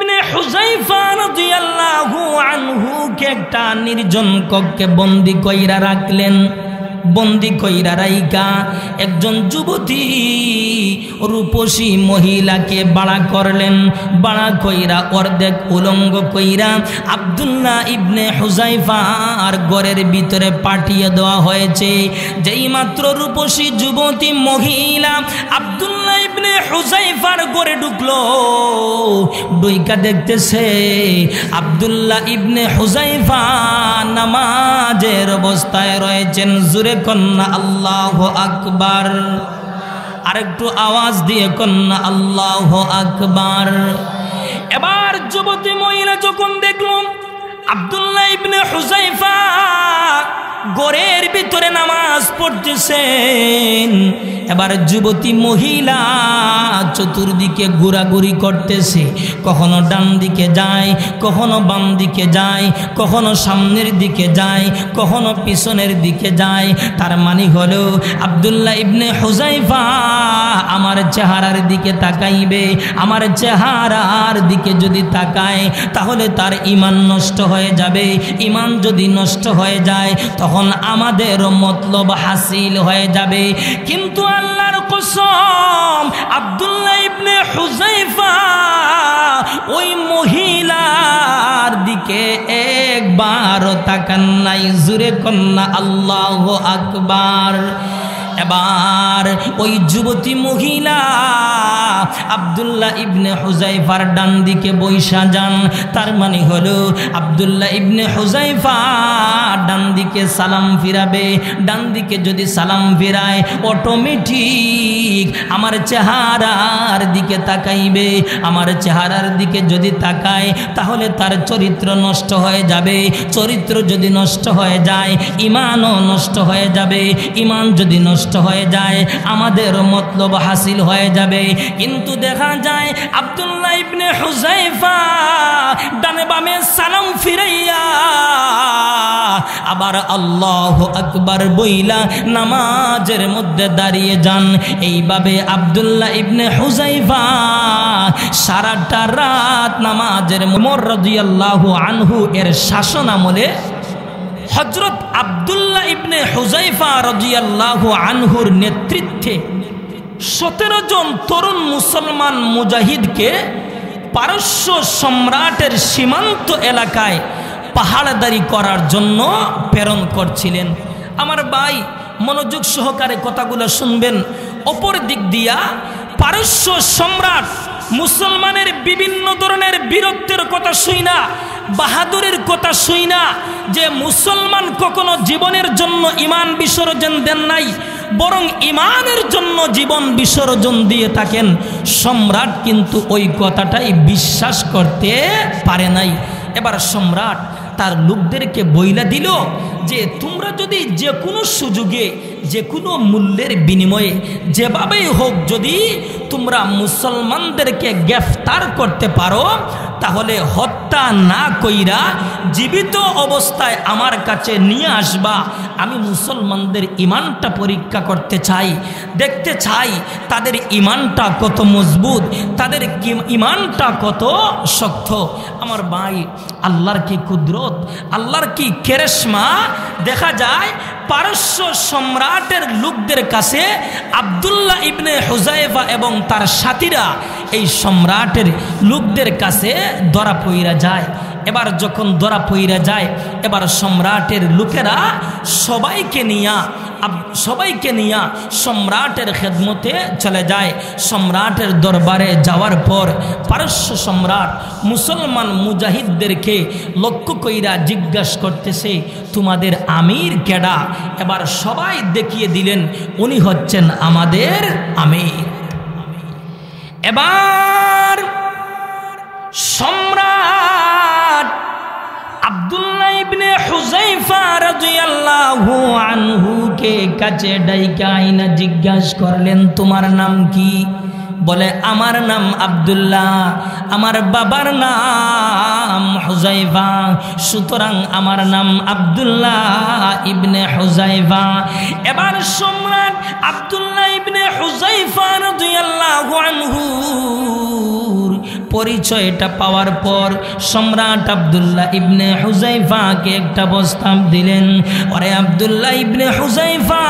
ইবনে হুযায়ফা রাদিয়াল্লাহু আনহু কে একটা নির্জন কক্ষে বন্দী কইরা রাখলেন। বন্দী কইরা রাইকা একজন যুবতী রূপসী মহিলাকে বাড়া করলেন। বাড়া কইরা অর্ধেক উলঙ্গ কইরা আব্দুল্লাহ ইবনে হুযায়ফার ঘরের ভিতরে পাঠিয়ে দেওয়া হয়েছে। যেই মাত্র রূপসী যুবতী মহিলা আব্দুল্লাহ ইবনে হুযায়ফার ঘরে ঢুকলো, ডুইকা দেখতেছে আব্দুল্লাহ ইবনে হুযায়ফা নামাজের অবস্থায় রয়েছেন। জুরে কন্না আল্লাহু আকবার। আরেকটু আওয়াজ দিয়ে কন্না আল্লাহু আকবার। এবার যুবতী মহিলা যখন দেখলো আব্দুল্লাহ ইবনে হুযায়ফা ঘরের ভিতরে নামাজ পড়তেছেন, এবার যুবতী মহিলা চতুর্দিকে ঘোরাঘুরি করতেছে। কখনো ডান দিকে যায়, কখনো বাম দিকে যায়, কখনো সামনের দিকে যায়, কখনো পিছনের দিকে যায়। তার মানে হলো আব্দুল্লাহ ইবনে হুযায়ফা আমার চেহারার দিকে তাকাইবে। আমার চেহারার দিকে যদি তাকায় তাহলে তার ঈমান নষ্ট হয়ে যাবে। ঈমান যদি নষ্ট হয়ে যায় তখন আমাদের মতলব হাসিল হয়ে যাবে। কিন্তু আল্লাহর কসম, আব্দুল্লাহ ইবনে হুযায়ফা ওই মহিলার দিকে একবারও তাকান নাই। জুরে কন্না আল্লাহু আকবার। এবার ওই যুবতী মহিলা আব্দুল্লাহ ইবনে হুযায়ফার ডান দিকে বৈশা যান। তার মানে হলো আব্দুল্লাহ ইবনে হুযায়ফা ডান দিকে সালাম ফিরাবে। ডান দিকে যদি সালাম ফিরায় অটোমেটিক আমার চেহারার দিকে তাকাইবে। আমার চেহারার দিকে যদি তাকায় তাহলে তার চরিত্র নষ্ট হয়ে যাবে। চরিত্র যদি নষ্ট হয়ে যায় ঈমানও নষ্ট হয়ে যাবে। ঈমান যদি নষ্ট হয়ে যায় আমাদের মতলব হাসিল হয়ে যাবে। কিন্তু দেখা যায় আব্দুল্লাহ ইবনে হুযায়ফা ডানে বামে সালাম ফিরাইয়া আবার আল্লাহু আকবার বইলা নামাজের মধ্যে দাঁড়িয়ে যান। এইভাবে আব্দুল্লাহ ইবনে হুযায়ফা সারাটা রাত নামাজের ওমর রাদিয়াল্লাহু আনহু এর শাসন আমলে হযরত আব্দুল্লাহ ইবনে হুযায়ফা রাদিয়াল্লাহু আনহুর নেতৃত্বে 17 জন তরুণ মুসলমান মুজাহিদকে পারস্য সম্রাটের সীমান্ত এলাকায় পাহাড়দারি করার জন্য প্রেরণ করছিলেন। আমার ভাই মনোযোগ সহকারে কথাগুলো শুনবেন। অপর দিক দিয়া পারস্য সম্রাট মুসলমানের বিভিন্ন ধরনের বীরত্বের কথা শুই না, বাহাদুরের কথা শুই না, যে মুসলমান কখনো জীবনের জন্য ঈমান বিসর্জন দেন নাই, বরং ঈমানের জন্য জীবন বিসর্জন দিয়ে থাকেন। সম্রাট কিন্তু ওই কথাটাই বিশ্বাস করতে পারে নাই। এবার সম্রাট তার লোকদেরকে বইলা দিল যে তোমরা যদি যে কোনো সুযোগে যে কোনো মূল্যের বিনিময়ে যেভাবেই হোক যদি তোমরা মুসলমানদেরকে গ্রেফতার করতে পারো তাহলে হত্যা না কইরা জীবিত অবস্থায় আমার কাছে নিয়ে আসবা। আমি মুসলমানদের ঈমানটা পরীক্ষা করতে চাই, দেখতে চাই তাদের ঈমানটা কত মজবুত, তাদের ঈমানটা কত শক্ত। আমার ভাই আল্লাহর কি কুদরত, আল্লাহর কি কেরেশমা। দেখা যায় পারস্য সম্রাটের লোকদের কাছে আব্দুল্লাহ ইবনে হুযায়ফা এবং তার সাথীরা এই সম্রাটের লোকদের কাছে ধরা পইরা যায়। এবার যখন ধরা পইরা যায় এবার সম্রাটের লোকেরা সবাইকে নিয়া সম্রাটের খেদমতে চলে যায়। সম্রাটের দরবারে যাওয়ার পর পারস্য সম্রাট মুসলমান মুজাহিদদেরকে লক্ষ্য কইরা জিজ্ঞাসা করতেছে তোমাদের আমির কেডা? এবার সবাই দেখিয়ে দিলেন উনি হচ্ছেন আমাদের আমির। এবার সম্রাট আব্দুল্লাহ ইবনে হুযায়ফা রাদিয়াল্লাহু আনহু কে কাছে ডাইকা আইনা জিজ্ঞাসা করলেন তোমার নাম কি? বলে আমার নাম আব্দুল্লাহ, আমার বাবার নাম হুযায়ফা, সুতরাং আমার নাম আব্দুল্লাহ ইবনে হুযায়ফা। এবার সম্রাট আব্দুল্লাহ ইবনে হুযায়ফা রাদিয়াল্লাহু আনহু পরিচয়টা পাওয়ার পর সম্রাট আব্দুল্লাহ ইবনে হুযায়ফাকে একটা প্রস্তাব দিলেন, ওরে আব্দুল্লাহ ইবনে হুযায়ফা,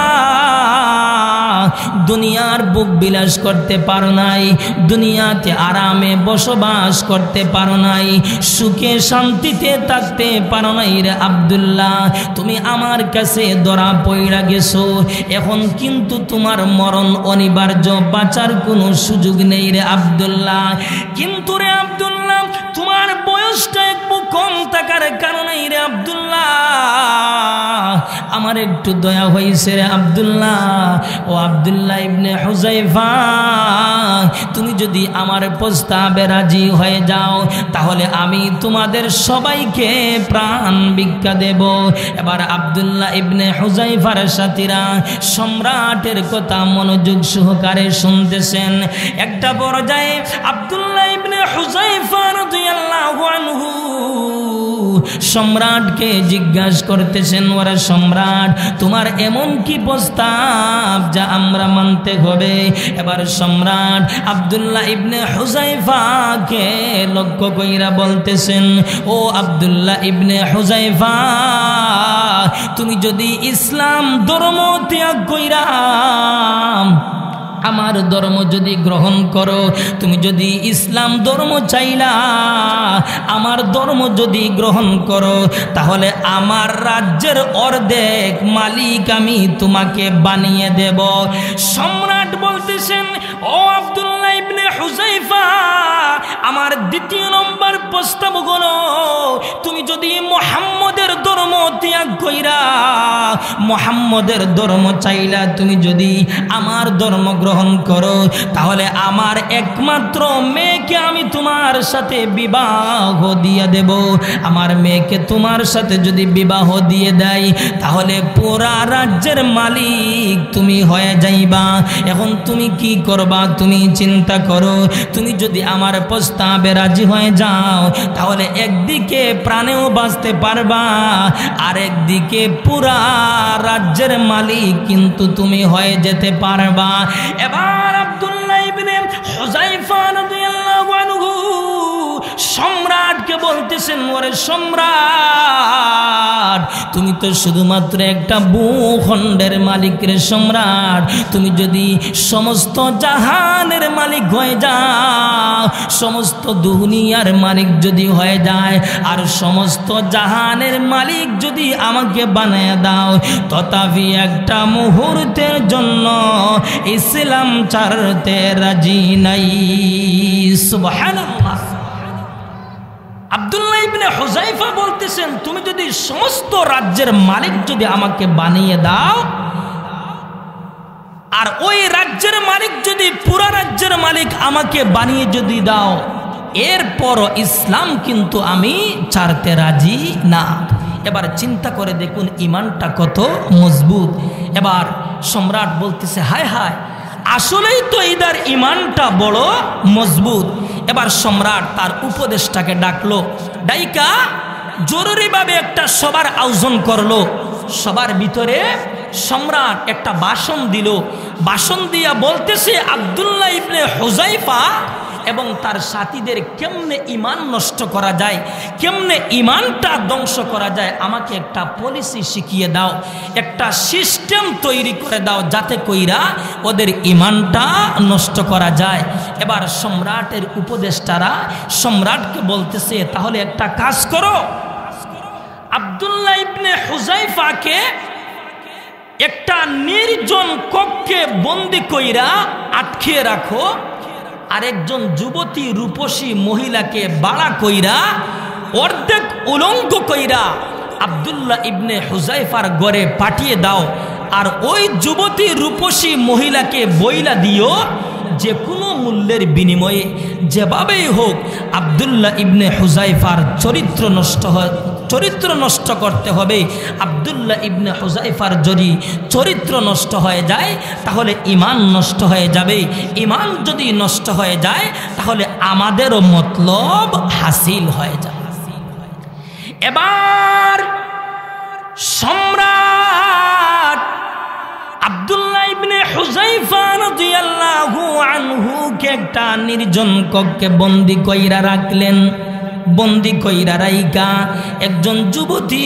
দুনিয়ার বুক বিলাস করতে পারো নাই, দুনিয়াতে আরামে বসবাস করতে পারো নাই, সুখে শান্তিতে থাকতে পারো নাই রে আব্দুল্লাহ, তুমি আমার কাছে ধরা পইড়া গেছো, এখন কিন্তু তোমার মরণ অনিবার্য, বাঁচার কোনো সুযোগ নেই রে আব্দুল্লাহ। কিন্তু রে আব্দুল্লাহ, তোমার বয়সটা একটু কম থাকার কারণে রে আব্দুল্লাহ আমার একটু দয়া হয়েছে রে আব্দুল্লাহ। ও আব্দুল্লাহ ইবনে হুযায়ফা, তুমি যদি আমার প্রস্তাবে রাজি হয়ে যাও তাহলে আমি তোমাদের সবাইকে প্রাণ ভিক্ষা দেব। এবার আব্দুল্লাহ ইবনে হুযায়ফার সাথীরা সম্রাটের কথা মনোযোগ সহকারে শুনতেছেন। একটা পর্যায়ে আব্দুল্লাহ ইবনে হুযায়ফা রাদিয়াল্লাহু আনহু সম্রাটকে জিজ্ঞাসা করতেছেন, ওরা সম্রাট, তোমার এমন কি প্রস্তাব যা আমরা মানতে হবে? এবার সম্রাট আব্দুল্লাহ ইবনে হুযায়ফাকে লক্ষ্য কইরা বলতেছেন, ও আব্দুল্লাহ ইবনে হুযায়ফা, তুমি যদি ইসলাম ধর্ম ত্যাগ কইরা আমার ধর্ম যদি গ্রহণ করো, তুমি যদি ইসলাম ধর্ম চাইলা আমার ধর্ম যদি গ্রহণ করো, তাহলে আমার রাজ্যের অর্ধেক মালিক আমি তোমাকে বানিয়ে দেব। সম্রাট বলতেছেন, ও আব্দুল্লাহ ইবনে হুযায়ফা, আমার দ্বিতীয় নম্বর প্রস্তাব হলো, তুমি যদি মুহাম্মদের ধর্ম ত্যাগ কইরা মুহাম্মদের ধর্ম চাইলা তুমি যদি আমার ধর্ম গ্রহণ করো, তাহলে আমার একমাত্র মেয়েকে আমি তোমার সাথে বিবাহ দিয়ে দেব। আমার মেয়েকে তোমার সাথে যদি বিবাহ দিয়ে দেয়, তাহলে পুরা রাজ্যের মালিক তুমি হয়ে যাইবা। এখন তুমি কি করবা তুমি চিন্তা করো। তুমি যদি আমার প্রস্তাবে রাজি হয়ে যাও, তাহলে একদিকে প্রাণেও বাঁচতে পারবা, আর একদিকে পুরা রাজ্যের মালিক কিন্তু তুমি হয়ে যেতে পারবা। এবার আব্দুল্লাহ ইবনে হুযায়ফা রাদিয়াল্লাহু আনহু সম্রাটকে বলতেছেন, ওরে সম্রাট, তুমি তো শুধুমাত্র একটা ভূখণ্ডের মালিক রে সম্রাট, তুমি যদি সমস্ত জাহানের মালিক হয়ে যাও, সমস্ত দুনিয়ার মালিক যদি হয়ে যায়, আর সমস্ত জাহানের মালিক যদি আমাকে বানায় দাও, তথাপি একটা মুহূর্তের জন্য ইসলাম ছাড়তে রাজি নাই। সুবহানাল্লাহ। আব্দুল্লাহ ইবনে হুযায়ফা বলতেছেন, তুমি যদি সমস্ত রাজ্যের মালিক যদি আমাকে বানিয়ে দাও, আর ওই রাজ্যের মালিক যদি পুরা রাজ্যের মালিক আমাকে বানিয়ে যদি দাও, এরপর ইসলাম কিন্তু আমি ছাড়তে রাজি না। এবার চিন্তা করে দেখুন ইমানটা কত মজবুত। এবার সম্রাট বলতেছে, হায় হায়, আসলেই তো এদের ইমানটা বড় মজবুত। এবার সম্রাট তার উপদেশটাকে ডাকলো, ডাইকা জরুরিভাবে একটা সবার আয়োজন করলো। সবার ভিতরে সম্রাট একটা ভাষণ দিল। ভাষণ দিয়া বলতেছে, আব্দুল্লাহ ইবনে হুযায়ফা এবং তার সাথীদের কেমনে ইমান নষ্ট করা যায়, কেমনে ইমানটা ধ্বংস করা যায়, আমাকে একটা পলিসি শিখিয়ে দাও, একটা সিস্টেম তৈরি করে দাও, যাতে কইরা ওদের ইমানটা নষ্ট করা যায়। এবার সম্রাটের উপদেষ্টারা সম্রাটকে বলতেছে, তাহলে একটা কাজ করো, আব্দুল্লাহ ইবনে হুযায়ফাকে একটা নির্জন কক্ষে বন্দি কইরা আটকিয়ে রাখো, আরেকজন যুবতী রূপসী মহিলাকে বাড়া কইরা অর্ধেক উলঙ্গ কইরা আব্দুল্লাহ ইবনে হুযায়ফার ঘরে পাঠিয়ে দাও। আর ওই যুবতী রূপসী মহিলাকে বইলা দিও, যে কোনো মূল্যের বিনিময়ে যেভাবেই হোক আব্দুল্লাহ ইবনে হুযায়ফার চরিত্র নষ্ট করতে হবে। আব্দুল্লাহ ইবনে হুযায়ফার যদি চরিত্র নষ্ট হয়ে যায়, তাহলে ইমান নষ্ট হয়ে যাবে। ইমান যদি নষ্ট হয়ে যায়, তাহলে আমাদেরও মতলব হাসিল হয়ে যাবে। এবার সম্রাট আব্দুল্লাহ ইবনে হুযায়ফা রাদিয়াল্লাহু আনহু কে একটা নির্জন কক্ষে বন্দী কইরা রাখলেন। বন্দী কইরা রাইকা একজন যুবতী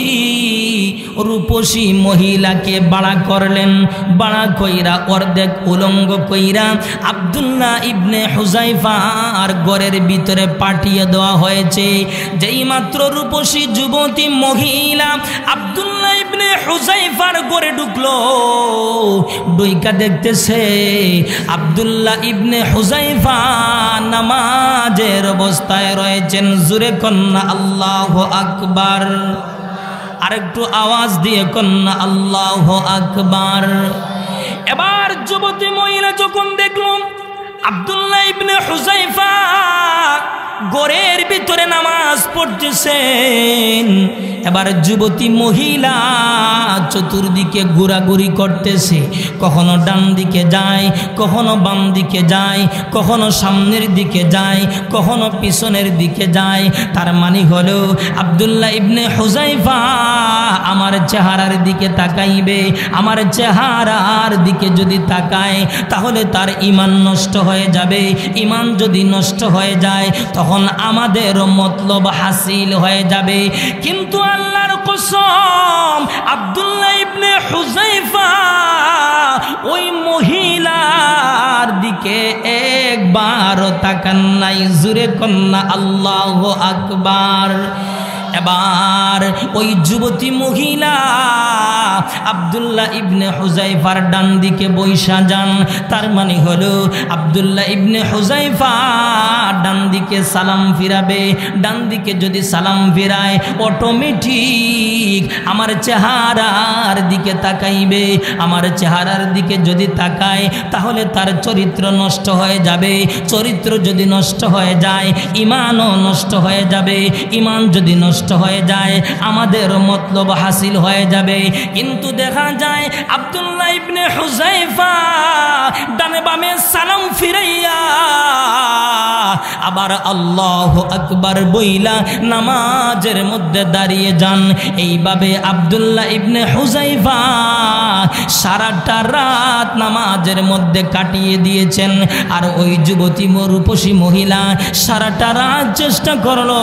রূপসী মহিলাকে বাড়া করলেন। বাড়া কইরা অর্ধেক উলঙ্গ কইরা আব্দুল্লাহ ইবনে হুযায়ফার ঘরের ভিতরে পাঠিয়ে দেওয়া হয়েছে। যেই মাত্র রূপসী যুবতী মহিলা আব্দুল্লাহ ইবনে হুযায়ফার ঘরে ঢুকলো, ডুইকা দেখতেছে আব্দুল্লাহ ইবনে হুযায়ফা নামাজের অবস্থায় রয়েছেন। জুরে কন্যা আল্লাহু আকবার। আরেকটু আওয়াজ দিয়ে কন্যা আল্লাহু আকবার। এবার যুবতী মহিলা যখন দেখল আব্দুল্লাহ ইবনে হুযায়ফা ঘরের ভিতরে নামাজ পড়তেছেন, এবার যুবতী মহিলা চতুর্দিকে ঘোরাঘুরি করতেছে। কখনো ডান দিকে যায়, কখনো বাম দিকে যায়, কখনো সামনের দিকে যায়, কখনো পিছনের দিকে যায়। তার মানে হলো আব্দুল্লাহ ইবনে হুযায়ফা আমার চেহারার দিকে তাকাইবে। আমার চেহারার দিকে যদি তাকায় তাহলে তার ঈমান নষ্ট হয়ে যাবে। ঈমান যদি নষ্ট হয়ে যায় তখন আমাদের মতলব হাসিল হয়ে যাবে। কিন্তু আল্লাহর কসম, আব্দুল্লাহ ইবনে হুযায়ফা ওই মহিলার দিকে একবারও তাকান নাই। জুরে কন্যা আল্লাহু আকবার। এবার ওই যুবতী মহিলা আব্দুল্লাহ ইবনে হুযায়ফার ডান দিকে বৈশা যান। তার মানে হলো আব্দুল্লাহ ইবনে হুযায়ফা ডান দিকে সালাম ফিরাবে। ডান দিকে যদি সালাম ফিরায় অটোমেটিক আমার চেহারার দিকে তাকাইবে। আমার চেহারার দিকে যদি তাকায় তাহলে তার চরিত্র নষ্ট হয়ে যাবে। চরিত্র যদি নষ্ট হয়ে যায় ঈমানও নষ্ট হয়ে যাবে। ঈমান যদি নষ্ট হয়ে যায় আমাদের মতলব হাসিল হয়ে যাবে। কিন্তু দেখা যায় আব্দুল্লাহ ইবনে হুযায়ফা ডানে বামে সালাম ফিরাইয়া আবার আল্লাহু আকবার বইলা নামাজের মধ্যে দাঁড়িয়ে যান। এইভাবে আব্দুল্লাহ ইবনে হুযায়ফা সারাটা রাত নামাজের মধ্যে কাটিয়ে দিয়েছেন। আর ওই যুবতী রূপসী মহিলা সারাটা রাত চেষ্টা করলো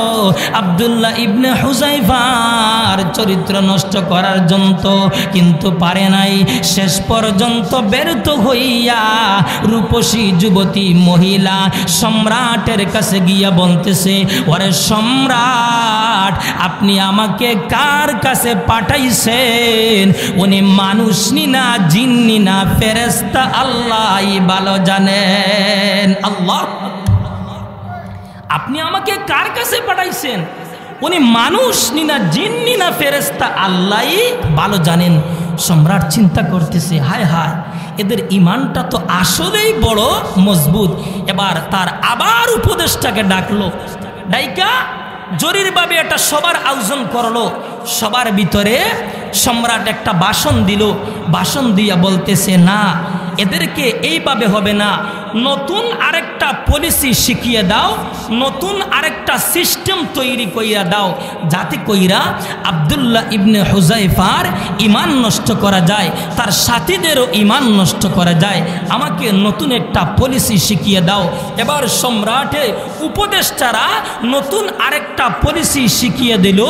আব্দুল্লাহ ইবনে হুযায়ফার চরিত্র নষ্ট করার জন্য, কিন্তু পারে নাই। শেষ পর্যন্ত ব্যর্থ হইয়া রূপসী যুবতী মহিলা সম্রাটের কাছে গিয়া বলতেছে, ওরে সম্রাট, আপনি আমাকে কার কাছে পাঠাইছেন? উনি মানুষ নি না, জিন্নি না, ফেরেশতা, আল্লাহই ভালো জানেন। আল্লাহ, আপনি আমাকে কার কাছে পাঠাইছেন? উনি মানুষ নি না, জিন্নি না, ফেরেশতা, আল্লাহই ভালো জানেন। সম্রাট চিন্তা করতেছে, হায় হায়, এদের ঈমানটা তো আসলেই বড় মজবুত। এবার তার আবার উপদেশটাকে ডাকলো। ডাইকা জরুরিভাবে একটা সবার আয়োজন করলো। সবার ভিতরে সম্রাট একটা ভাষণ দিল। ভাষণ দিয়া বলতেছে, না, এদেরকে এইভাবে হবে না, নতুন আরেকটা পলিসি শিখিয়ে দাও, নতুন আরেকটা সিস্টেম তৈরি কইরা দাও, যাতে কইরা আব্দুল্লাহ ইবনে হুযায়ফার ঈমান নষ্ট করা যায়, তার সাথীদেরও ঈমান নষ্ট করা যায়। আমাকে নতুন একটা পলিসি শিখিয়ে দাও। এবার সম্রাটের উপদেষ্টারা নতুন আরেকটা পলিসি শিখিয়ে দিল।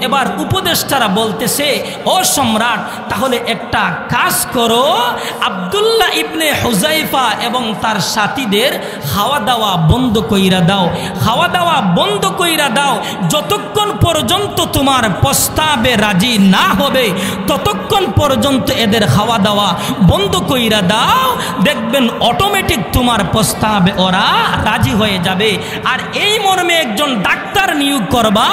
এবার উপদেষ্টারা বলতেছে, ও সম্রাট, তাহলে একটা কাজ করো, আব্দুল্লাহ ইবনে হুযায়ফা এবং তার সাথীদের খাওয়া দাওয়া বন্ধ কইরা দাও। খাওয়া দাওয়া বন্ধ কইরা দাও। যতক্ষণ পর্যন্ত তোমার প্রস্তাবে রাজি না হবে ততক্ষণ পর্যন্ত এদের খাওয়া দাওয়া বন্ধ কইরা দাও। দেখবেন অটোমেটিক তোমার প্রস্তাবে ওরা রাজি হয়ে যাবে। আর এই মর্মে একজন ডাক্তার নিয়োগ করবা।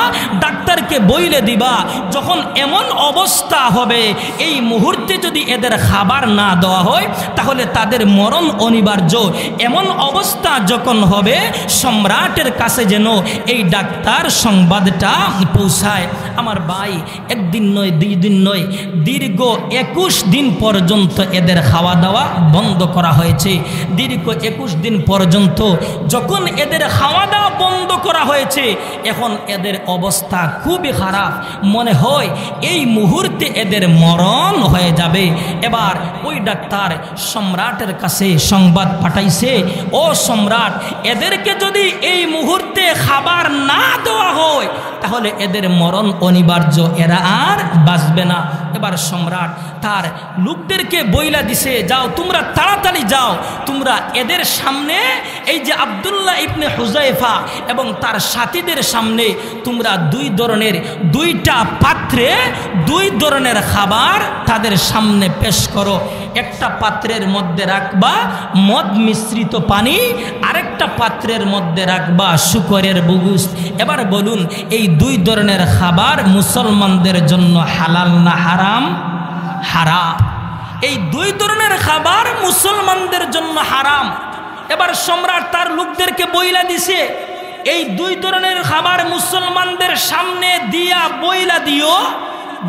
ডাক্তারকে বইলে দিবা, যখন এমন অবস্থা হবে এই মুহূর্তে যদি এদের খাবার না দেওয়া হয় তাহলে তাদের মরণ অনিবার্য। এমন অবস্থা যখন হবে সম্রাটের কাছে যেন এই ডাক্তার সংবাদটা পৌঁছায়। আমার ভাই, একদিন নয়, 2 দিন নয়, দীর্ঘ 21 দিন পর্যন্ত এদের খাওয়া দাওয়া বন্ধ করা হয়েছে। দীর্ঘ 21 দিন পর্যন্ত যখন এদের খাওয়া দাওয়া বন্ধ করা হয়েছে, এখন এদের অবস্থা খুবই খারাপ, মনে হয় এই মুহূর্তে এদের মরণ হয়ে যাবে। এবার ওই ডাক্তার সম্রাটের কাছে সংবাদ পাঠাইছে, ও সম্রাট, এদেরকে যদি এই মুহূর্তে খাবার না দেওয়া হয় তাহলে এদের মরণ অনিবার্য, এরা আর বাঁচবে না। এবার সম্রাট তার লোকদেরকে বইলা দিছে, যাও তোমরা তাড়াতাড়ি যাও, তোমরা এদের সামনে এই যে আব্দুল্লাহ ইবনে হুযায়ফা এবং তার সাথীদের সামনে তোমরা দুইটা পাত্রে 2 ধরনের খাবার তাদের সামনে পেশ করো। একটা পাত্রের মধ্যে রাখবা মদ মিশ্রিত পানি, আরেকটা পাত্রের মধ্যে রাখবা শুকরের গোশত। এবার বলুন, এই 2 ধরনের খাবার মুসলমানদের জন্য হালাল না হারাম? হারাম। এই 2 ধরনের খাবার মুসলমানদের জন্য হারাম। এবার সম্রাট তার লোকদেরকে বইলা দিছে, এই 2 ধরনের খাবার মুসলমানদের সামনে দিয়া বইলা দিও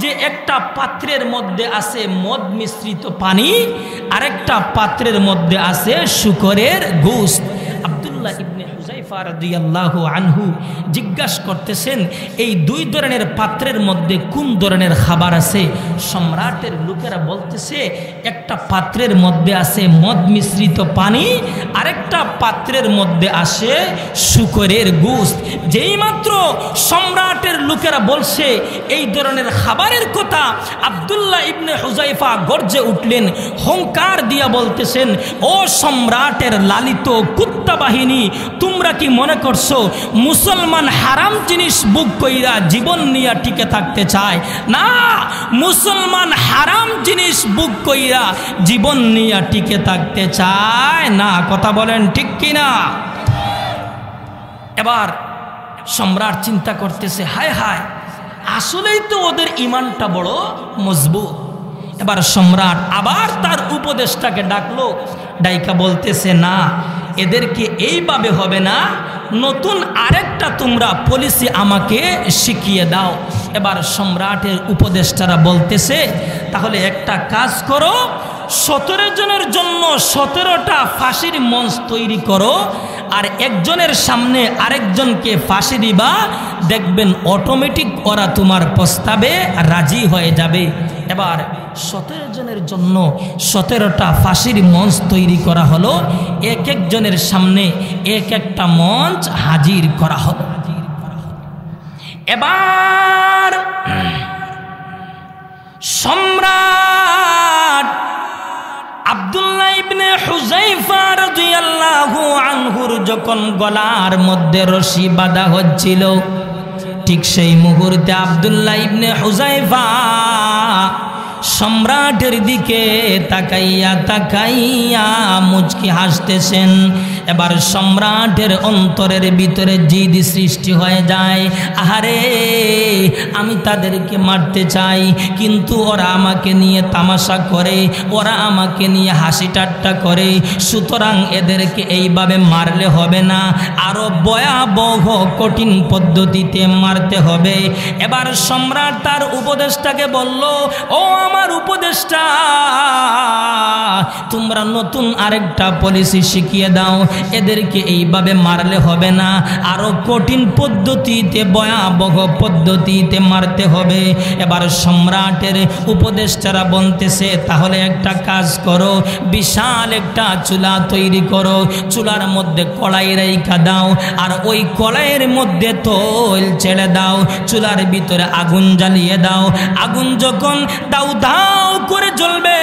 যে একটা পাত্রের মধ্যে আছে মদ মিশ্রিত পানি, আরেকটা পাত্রের মধ্যে আছে শুকরের গোশত। আব্দুল্লাহ ইবনে হুযায়ফা রাদিয়াল্লাহু আনহু জিজ্ঞাসা করতেছেন, এই 2 ধরনের পাত্রের মধ্যে কোন ধরনের খাবার আছে? সম্রাটের লোকেরা বলতেছে, একটা পাত্রের মধ্যে আছে মদ মিশ্রিত পানি, আরেকটা পাত্রের মধ্যে আছে শুকরের গোশত। যেইমাত্র সম্রাটের লোকেরা বলছে এই ধরনের খাবারের কথা, আব্দুল্লাহ ইবনে হুযায়ফা গর্জে উঠলেন, হুঙ্কার দিয়া বলতেছেন, ও সম্রাটের লালিত কুত্তা বাহিনী, তোমরা কি মনে করছো মুসলমান হারাম জিনিস বুক কইরা জীবন নিয়ে টিকে থাকতে চায়? না, মুসলমান হারাম জিনিস বুক কইরা জীবন নিয়ে টিকে থাকতে চায় না। কথা বলেন ঠিক কিনা? এবার সম্রাট চিন্তা করতেছে, হায় হায়, আসলেই তো ওদের ইমানটা বড় মজবুত। এবার সম্রাট আবার তার উপদেষ্টাকে ডাকলো, ডাইকা বলতেছে, না, এদেরকে এইভাবে হবে না, নতুন আরেকটা তোমরা পলিসি আমাকে শিখিয়ে দাও। এবার সম্রাটের উপদেষ্টারা বলতেছে, তাহলে একটা কাজ করো, 17 জনের জন্য 17টা ফাঁসির মঞ্চ তৈরি করো, আর একজনের সামনে আরেকজনকে ফাঁসি দিবা, দেখবেন অটোমেটিক ওরা তোমার প্রস্তাবে রাজি হয়ে যাবে। এবার 17 জনের জন্য 17টা ফাঁসির মঞ্চ তৈরি করা হলো, এক একজনের সামনে এক একটা মঞ্চ হাজির করা হলো। এবার সম্রাট আব্দুল্লাহ ইবনে হুযায়ফা রাদিয়াল্লাহু আনহুর যখন গলার মধ্যে রশি বাঁধা হচ্ছিল, ঠিক সেই মুহূর্তে আব্দুল্লাহ ইবনে হুযায়ফা সম্রাটের দিকে তাকাইয়া তাকাইয়া মুচকি হাসতেছেন। এবার সম্রাটের অন্তরের ভিতরে জিদ সৃষ্টি হয়ে যায়, আহারে, আমি তাদেরকে মারতে চাই, কিন্তু ওরা আমাকে নিয়ে তামাশা করে, ওরা আমাকে নিয়ে হাসি ঠাট্টা করে, সুতরাং এদেরকে এইভাবে মারলে হবে না, আরো ভয়াবহ কঠিন পদ্ধতিতে মারতে হবে। এবার সম্রাট তার উপদেষ্টাকে বলল, ও আমার উপদেষ্টা, তোমরা নতুন আরেকটা পলিসি শিখিয়ে দাও, এদেরকে এইভাবে মারলে হবে না, আরো কঠিন পদ্ধতিতে ভয়াবহ পদ্ধতিতে মারতে হবে। এবার সম্রাটের উপদেষ্টারা বলতেছে, তাহলে একটা কাজ করো, বিশাল একটা চুলা তৈরি করো, চুলার মধ্যে কড়াই রাইখা দাও, আর ওই কড়াইয়ের মধ্যে তৈল ছেড়ে দাও, চুলার ভিতরে আগুন জ্বালিয়ে দাও। আগুন যখন দাউ দাউ করে জ্বলবে,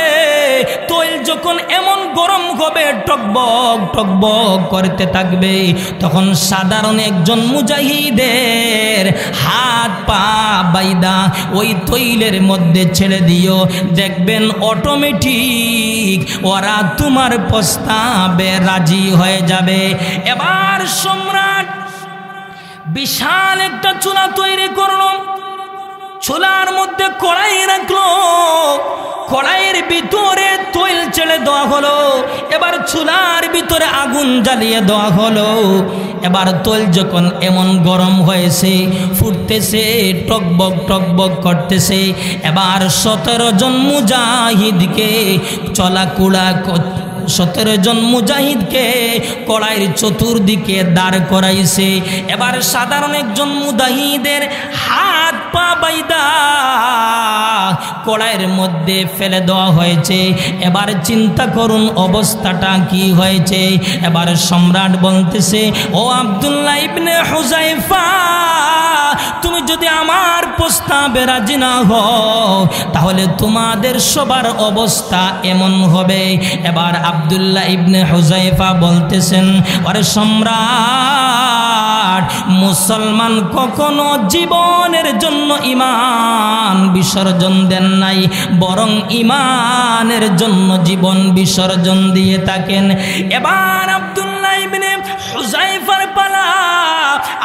তৈল যখন এমন গরম হবে, টকবক টকবক করতে থাকবে, তখন সাধারণ একজন মুজাহিদের হাত পা বাইদা ওই তৈলের মধ্যে ছেড়ে দিও, দেখবেন অটোমেটিক ওরা তোমার প্রস্তাবে রাজি হয়ে যাবে। এবার সম্রাট বিশাল একটা চুলা তৈরি করলো, চুলার মধ্যে কড়াই রাখলো, কড়াইয়ের ভিতরে তৈল ছেড়ে দেওয়া হলো, এবার চুলার ভিতরে আগুন জ্বালিয়ে দেওয়া হলো। এবার তৈল যখন এমন গরম হয়েছে, ফুটতেছে, টকবক টকবক করতেছে, এবার 17 জন মুজাহিদকে 17 জন মুজাহিদকে কড়াইয়ের চতুর্দিকে দাঁড় করাইছে। এবার সাধারণ একজন মুজাহিদের হাত পা বাইদা কড়াইয়ের মধ্যে ফেলে দেওয়া হয়েছে। এবার চিন্তা করুন অবস্থাটা কি হয়েছে। এবার সম্রাট বলতেছে, ও আব্দুল্লাহ ইবনে হুযায়ফা, তুমি যদি আমার প্রস্তাবে রাজি না হও তাহলে তোমাদের সবার অবস্থা এমন হবে। এবার আব্দুল্লাহ ইবনে হুযায়ফা বলতেছেন, আরে সম্রাট, মুসলমান কখনো জীবনের জন্য ঈমান বিসর্জন দেন নাই, বরং ঈমানের জন্য জীবন বিসর্জন দিয়ে থাকেন। এবার আব্দুল্লাহ ইবনে হুযায়ফার পালা।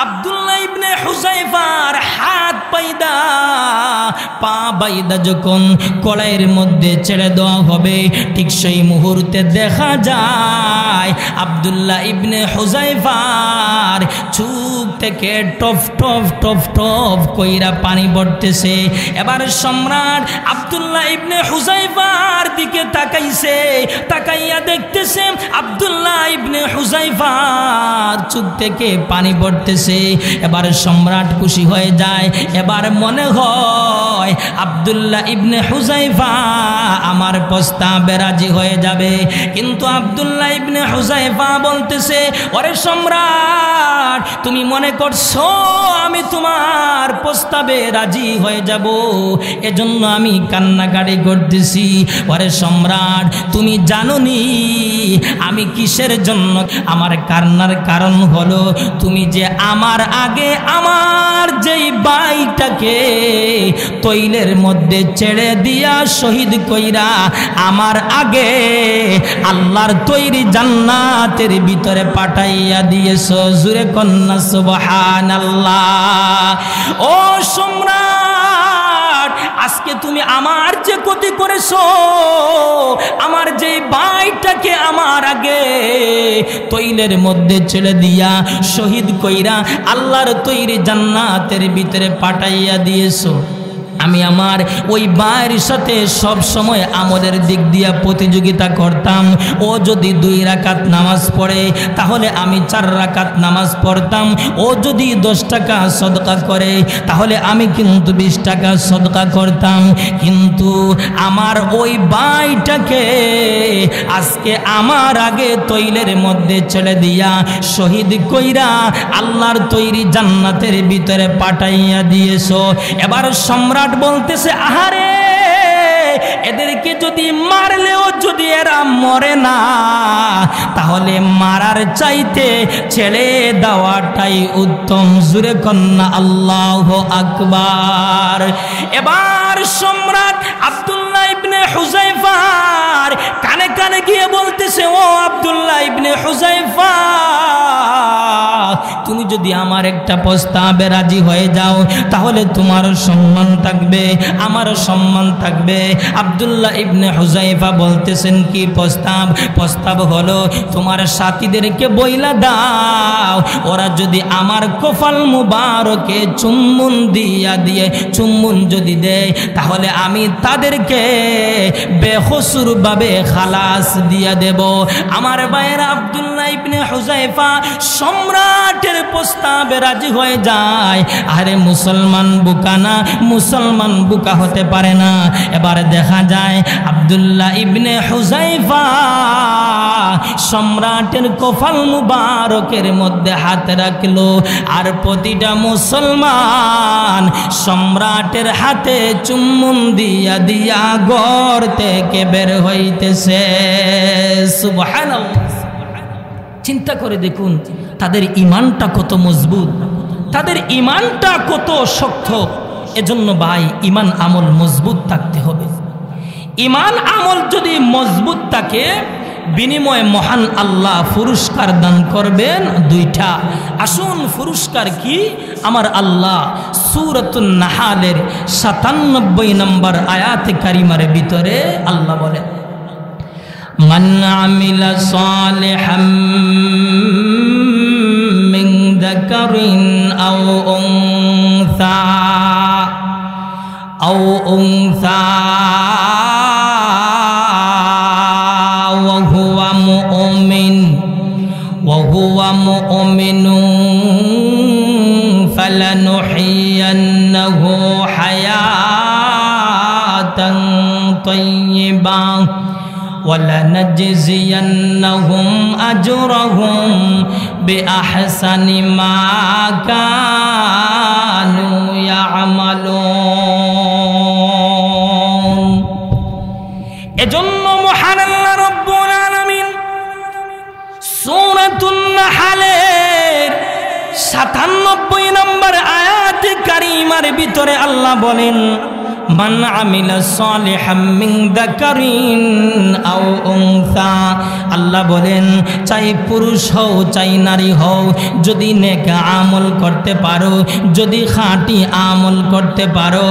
আব্দুল্লাহ ইবনে হুযায়ফার হাত বাইদা পা বাইদা যখন কড়াইয়ের মধ্যে ছেড়ে দেওয়া হবে, ঠিক সেই মুহূর্তে দেখা যায় আব্দুল্লাহ ইবনে হুযায়ফার চোখ থেকে টপ টপ টপ টপ কইরা পানি পড়তেছে। এবার সম্রাট আব্দুল্লাহ ইবনে হুযায়ফার দিকে তাকাইছে, তাকাইয়া দেখতেছে আব্দুল্লাহ ইবনে হুযায়ফার চোখ থেকে পানি পড়তেছে। এবার সম্রাট খুশি হয়ে যায়। এবার মনে হয় আব্দুল্লাহ ইবনে হুযায়ফা আমার প্রস্তাবে রাজি হয়ে যাবে। কিন্তু আব্দুল্লাহ ইবনে হুযায়ফা বলতেছে, ওরে সম্রাট, তুমি মনে করছো আমি তোমার প্রস্তাবে রাজি হয়ে যাব, এজন্য আমি কান্নাকাটি করতেছি? ওরে সম্রাট, তুমি জানোনি আমি কিসের জন্য আমার কান্নার কারণ হলো তুমি যে আমার আগে আমার যেই ভাইটাকে তৈলের মধ্যে ছেড়ে দিয়া শহীদ কইরা আমার আগে আল্লাহর তৈরি জান্নাতের ভিতরে পাঠাইয়া দিয়েছো। জুরে কন্যা সুবহানাল্লাহ। ও সম্রাট, আজকে তুমি আমার যে ক্ষতি করেছো, আমার যে ভাইটাকে আমার আগে তৈলের মধ্যে ছেড়ে দিয়া শহীদ কইরা আল্লাহর তৈরি জান্নাতের ভিতরে পাঠাইয়া দিয়েছো, আমি আমার ওই ভাইয়ের সাথে সব সময় আমলের দিক দিয়া প্রতিযোগিতা করতাম। ও যদি 2 রাকাত নামাজ পড়ে তাহলে আমি 4 রাকাত নামাজ পড়তাম। ও যদি 10 টাকা সদকা করে তাহলে আমি কিন্তু 20 টাকা সদকা করতাম। কিন্তু আমার ওই ভাইটাকে আজকে আমার আগে তৈলের মধ্যে ছেড়ে দিয়া শহীদ কইরা আল্লাহর তৈরি জান্নাতের ভিতরে পাঠাইয়া দিয়েছো। এবার সম্রাট বলতেছে, আহারে, এদেরকে যদি মারলেও যদি এরা মরে না তাহলে মারার চাইতে ছেড়ে দেওয়াটাই উত্তম। জুরে কন্যা আল্লাহু আকবার। এবার সম্রাট আব্দুল্লাহ ইবনে হুযায়ফার কানে কানে গিয়ে বলতেছে, ও আব্দুল্লাহ ইবনে হুযায়ফা, তুমি যদি আমার একটা প্রস্তাবে রাজি হয়ে যাও তাহলে তোমারও সম্মান থাকবে, আমারও সম্মান থাকবে। আব্দুল্লাহ ইবনে হুযায়ফা বলতেছেন, কি প্রস্তাব? প্রস্তাব হলো তোমার সাথীদেরকে বইলা দাও, ওরা যদি আমার কপাল মুবারকে চুম্বন দিয়ে চুম্বন যদি দেয় তাহলে আমি তাদেরকে বেকসুর ভাবে খালাস দিয়া দেব। আমার ভাইয়েরা, আব্দুল্লাহ ইবনে হুযায়ফা সম্রাটের প্রস্তাবে রাজি হয়ে যায়। আরে মুসলমান বোকা না, মুসলমান বোকা হতে পারে না। এবার দেখা যায় আব্দুল্লাহ ইবনে হুযায়ফা সম্রাটের কপাল মুবারকের মধ্যে হাত রাখলো, আর প্রতিটা মুসলমান সম্রাটের হাতে চুম্বন দিয়া দিয়া ঘর থেকে বের হইতেছে। সুবহানাল্লাহ। চিন্তা করে দেখুন তাদের ঈমানটা কত মজবুত, তাদের ঈমানটা কত শক্ত। এজন্য ভাই, ঈমান আমল মজবুত থাকতে হবে। ঈমান আমল যদি মজবুত থাকে, বিনিময়ে মহান আল্লাহ পুরস্কার দান করবেন 2টা। আসুন পুরস্কার কি? আমার আল্লাহ সূরাতুন নাহালের 97 নম্বর আয়াতে কারিমার ভিতরে আল্লাহ বলেন, মান আমিলা সালিহাম মিন যাকারিন আও উনসা ওয়া হুয়া লানুহইয়ান্নাহু হায়াতান তাইয়্যিবা ওয়ালানাজজিয়ান্নাহুম আজরাহুম বিআহসানি মা কানু ইয়ামালুন। এজন্য মহান আল্লাহ রাব্বুল আলামিন সূরাতুন নাহলের ৯৭ নম্বর আয়াতে কারিমার ভিতরে আল্লাহ বলেন, মান আমিলা সালিহাম মিন যাকারিন আও উনসা। আল্লাহ বলেন, চাই পুরুষ হও চাই নারী হও, যদি নেক আমল করতে পারো, যদি খাঁটি আমল করতে পারো,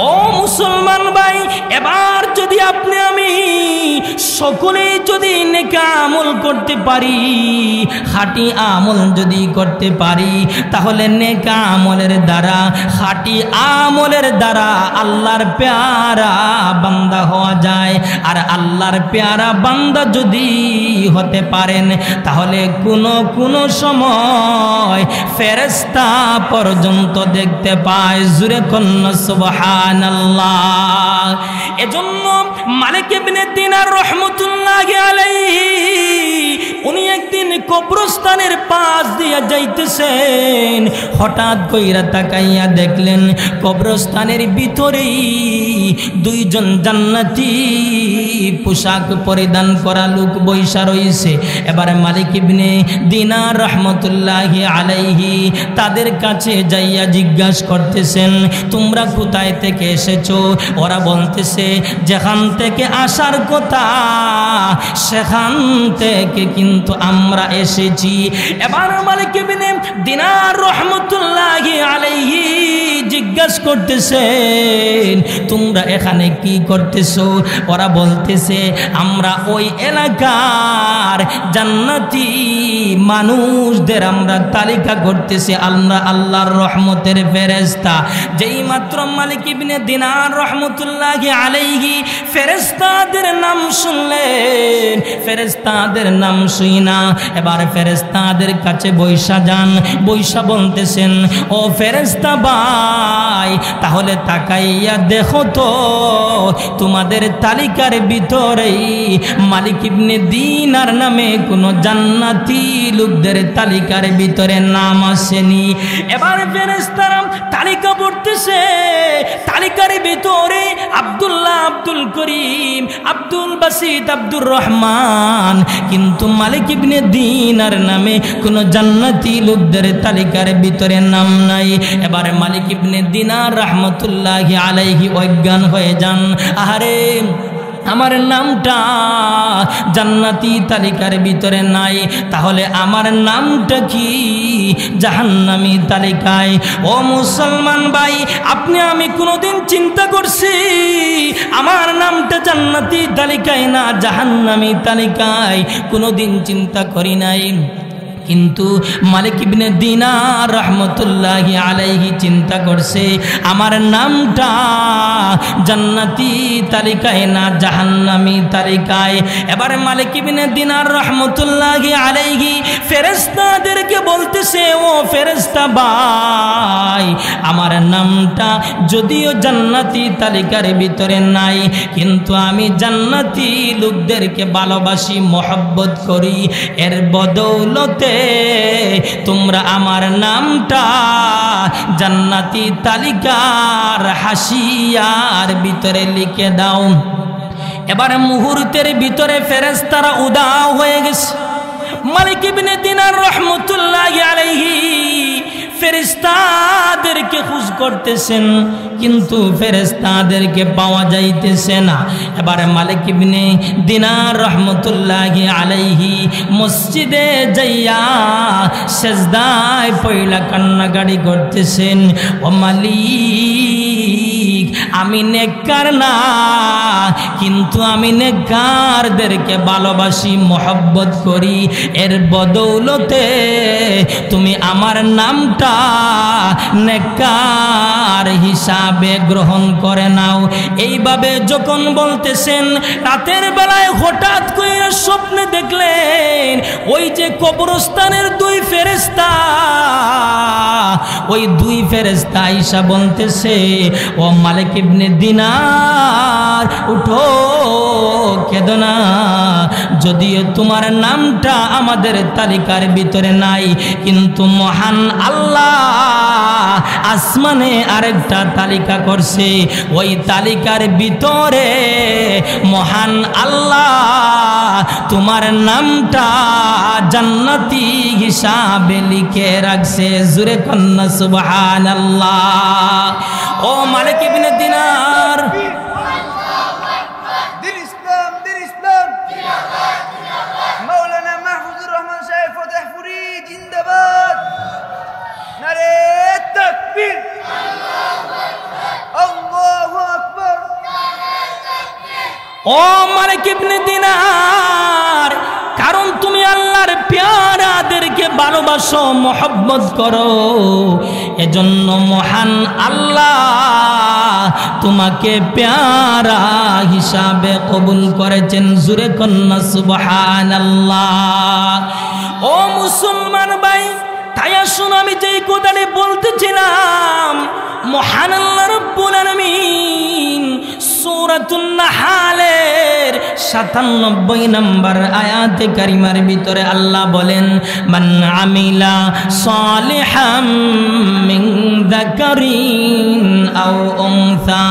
ও মুসলমান ভাই, এবার যদি আপনি আমি সকলেই যদি নেক আমল করতে পারি, খাঁটি আমল যদি করতে পারি, তাহলে নেক আমলের দ্বারা, খাঁটি আমলের দ্বারা আল্লাহর প্যারা বান্দা হওয়া যায়। আর আল্লাহর প্যারা বান্দা যদি হতে পারেন, তাহলে কোনো সময় ফেরেশতা পর্যন্ত দেখতে পায়। জুরে কন্না সুবহানাল্লাহ। এজন্য মালিক ইবনে দিনার রাহমাতুল্লাহি আলাইহি উনি একদিন কবরস্থানের পাশ দিয়ে যাইতেছেন, হঠাৎ কইরা তাকাইয়া দেখলেন কবরস্থানের ভিতরেই দুইজন জান্নাতি পোশাক পরিধান করা লোক বৈশা রইছে। এবারে মালিক ইবনে দিনার রাহমাতুল্লাহি আলাইহি তাদের কাছে যাইয়া জিজ্ঞাসা করতেছেন, তোমরা কোথায় থেকে এসেছো? ওরা বলতেছে, যেখান থেকে আসার কথা সেখান থেকে কিন্তু আমরা এসেছি। এবার মালিক ইবনে দিনার রাহমাতুল্লাহি আলাইহি জিজ্ঞাসা করতেছেন, তোমরা এখানে কি করতেছো? ওরা বলতেছে, আমরা ওই এলাকার জান্নাতি মানুষদের আমরা তালিকা করতেছি, আমরা আল্লাহর রহমতের ফেরেশতা। যেই মাত্র মালিক ইবনে দিনার রাহমাতুল্লাহি আলাইহি ফেরেশতাদের নাম শুনলেন, ফেরেশতাদের নাম শুই না এবার ফেরেশতাদের কাছে বৈশা যান, বৈশা বলতেছেন, ও ফেরেশতা ভাই, তাহলে তাকাইয়া দেখো তো তোমাদের তালিকার ভিতরেই মালিক ইবনে দিনার নামে কোনো জান্নাতি লোকদের তালিকার ভিতরে নাম আসেনি। এবার ফেরেশতারা তালিকা পড়তেছে, তালিকার ভিতরে আব্দুল্লাহ, আব্দুল করিম, আব্দুল বাসিত, আব্দুর রহমান, কিন্তু মালিক ইবনে দিনার নামে কোনো জান্নাতি লোকদের তালিকার ভিতরে নাম নাই। এবার মালিক ইবনে দিনার রাহমাতুল্লাহি আলাইহি অজ্ঞান হয়ে যান। আহারে, আমার নামটা জান্নাতি তালিকার ভিতরে নাই, তাহলে আমার নামটা কি জাহান্নামী তালিকায়? ও মুসলমান ভাই, আপনি আমি কোনোদিন চিন্তা করছি আমার নামটা জান্নাতি তালিকায় না জাহান্নামী তালিকায়? কোনোদিন চিন্তা করি নাই। কিন্তু মালিক ইবনে দিনার রাহমাতুল্লাহি আলাইহি চিন্তা করছে, আমার নামটা জান্নাতি তালিকায় না জাহান্নামী তালিকায়। এবারে মালিক ইবনে দিনার রাহমাতুল্লাহি আলাইহি ফেরেশতাদেরকে বলতেছে, ও ফেরেশতা ভাই, আমার নামটা যদিও জান্নাতি তালিকার ভিতরে নাই, কিন্তু আমি জান্নাতি লোকদেরকে ভালোবাসি, মহব্বত করি, এর বদৌলতে তোমরা আমার নামটা জান্নাতি তালিকার হাসিয়ার ভিতরে লিখে দাও। এবারে মুহূর্তের ভিতরে ফেরেশতারা উদাও হয়ে গেছে। মালিক ইবনে দিনার রাহমাতুল্লাহি আলাইহি ফেরেশতাদেরকে খোঁজ করতেছেন, কিন্তু ফেরেশতাদেরকে পাওয়া যাইতেছে না। এবারে মালিক ইবনে দিনার রাহমাতুল্লাহি আলাইহি মসজিদে যাইয়া সেজদায় পড়লা কান্নাকাটি করতেছেন, ও মালিক, আমি নেককার না, কিন্তু আমি নেককারদেরকে ভালোবাসি, মহব্বত করি। এর বদৌলতে তুমি আমার নামটা নেককার হিসাবে গ্রহণ করে নাও। এইভাবে যখন বলতেছেন, রাতের বেলায় হঠাৎ করে স্বপ্নে দেখলেন ওই যে কবরস্থানের দুই ফেরেশতা, ওই দুই ফেরেশতা আয়েশা বলতেছে, ও মালিক ইবনে দিনার, উঠো, কেঁদো না। যদিও তোমার নামটা আমাদের তালিকার ভিতরে নাই, কিন্তু মহান আল্লাহ আসমানে আরেকটা তালিকা করছে। ওই তালিকার ভিতরে মহান আল্লাহ তোমার নামটা জান্নাতি হিসাবে লিখে রাখছে। জুরে কন্না সুবহানাল্লাহ। ও মালিক ইবনে দিনার, ও মালিক ইবনে দিনার, কারণ তুমি আল্লাহর পেয়ারাদেরকে ভালোবাসো, মহব্বত করো, এজন্য মহান আল্লাহ তোমাকে পেয়ারা হিসাবে কবুল করেছেন। জুরে কন্না সুবহানাল্লাহ। ও মুসলমান ভাই, তাই আসুন আমি যেই কথাটি বলতেছিলাম, মহান আল্লাহ রাব্বুল আলামিন সূরাতুন নাহলের ৯৭ নম্বর আয়াতে কারিমার ভিতরে আল্লাহ বলেন, মান আমিলা সালিহাম মিন যাকারিন আও উনসা।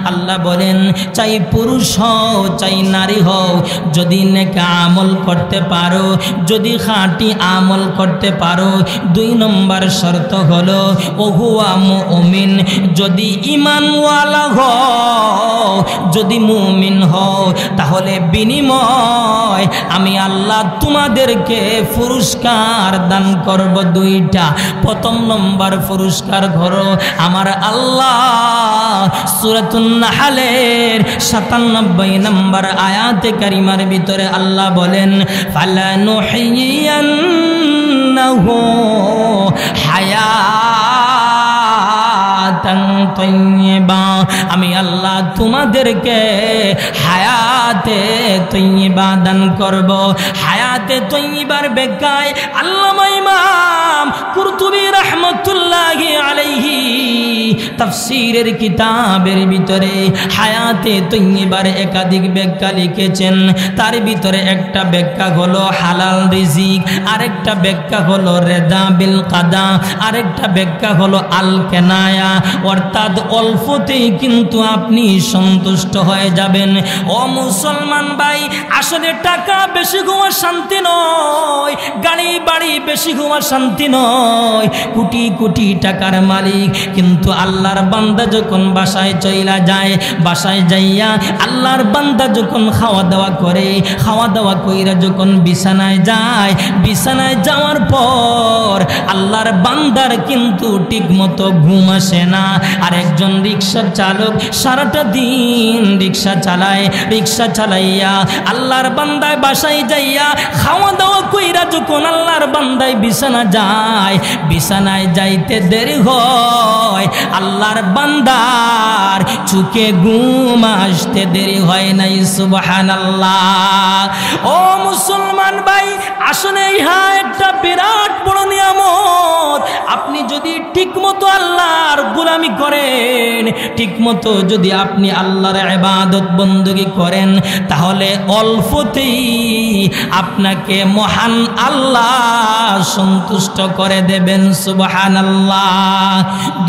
আল্লাহ বলেন, চাই পুরুষ হও চাই নারী হও, যদি নেক আমল করতে পারো, যদি খাঁটি আমল করতে পারো, ২ নম্বর শর্ত হলো ওহুয়া মুমিন, যদি ঈমানওয়ালা হও, যদি মুমিন হও, তাহলে বিনিময় আমি আল্লাহ তোমাদেরকে পুরস্কার দান করব ২টা। প্রথম নম্বর পুরস্কার হলো আমার আল্লাহ সূরাতুন নাহলের ৯৭ নম্বর আয়াতে কারিমার ভিতরে আল্লাহ বলেন, ফালানুহিয়ান্নাহু হায়াতান তাইয়্যিবা। আমি আল্লাহ তোমাদেরকে হায়াতে তাইয়্যিবা দান করব। হায়াতে তাইয়্যিবার ব্যাখ্যায় আল্লামা ইমাম কুরতুবী রাহমাতুল্লাহি আলাইহি তাফসীরের কিতাবের ভিতরে হায়াতে তাইয়্যিবার একাধিক ব্যাখ্যা লিখেছেন। তার ভিতরে একটা ব্যাখ্যা হলো হালাল রিজিক, আরেকটা ব্যাখ্যা হলো রেদা বিল কাদা, আরেকটা ব্যাখ্যা হলো আল কেনায়া, অর্থাৎ অল্পতেই কিন্তু আপনি সন্তুষ্ট হয়ে যাবেন। ও মুসলমান ভাই, আসলে টাকা বেশি হওয়া শান্তি নয়, গাড়ি বাড়ি বেশি হওয়া শান্তি নয়, কোটি কোটি টাকার মালিক কিন্তু আল্লাহর বান্দা যখন বাসায় চইলা যায়, বাসায় যাইয়া আল্লাহর বান্দা যখন খাওয়া দাওয়া করে, খাওয়া দাওয়া কইরা যখন বিছানায় যায়, বিছানায় যাওয়ার পর আল্লাহর বান্দার কিন্তু ঠিক মতো ঘুম আসে না। আর একজন রিক্সা চালক সারাটা দিন রিক্সা চালায়, রিক্সা চালাইয়া আল্লাহর বান্দায় বাসায় যাইয়া খাওয়া দাওয়া কইরা যখন আল্লাহর বান্দায় বিছানা যায়, বিছানায় যাইতে দেরি হয়, আল্লাহর বান্দার চোখে ঘুম আসতে দেরি হয় নাই। সুবহানাল্লাহ। ও মুসলমান ভাই, আসলে ইহা একটা বিরাট বড় নিয়ামত। আপনি যদি ঠিকমতো আল্লাহর গোলামি করেন, ঠিকমতো যদি আপনি আল্লাহর ইবাদত বندگی করেন, তাহলে অল্পতেই আপনাকে মহান আল্লাহ সন্তুষ্ট করে দেবেন। সুবহানাল্লাহ।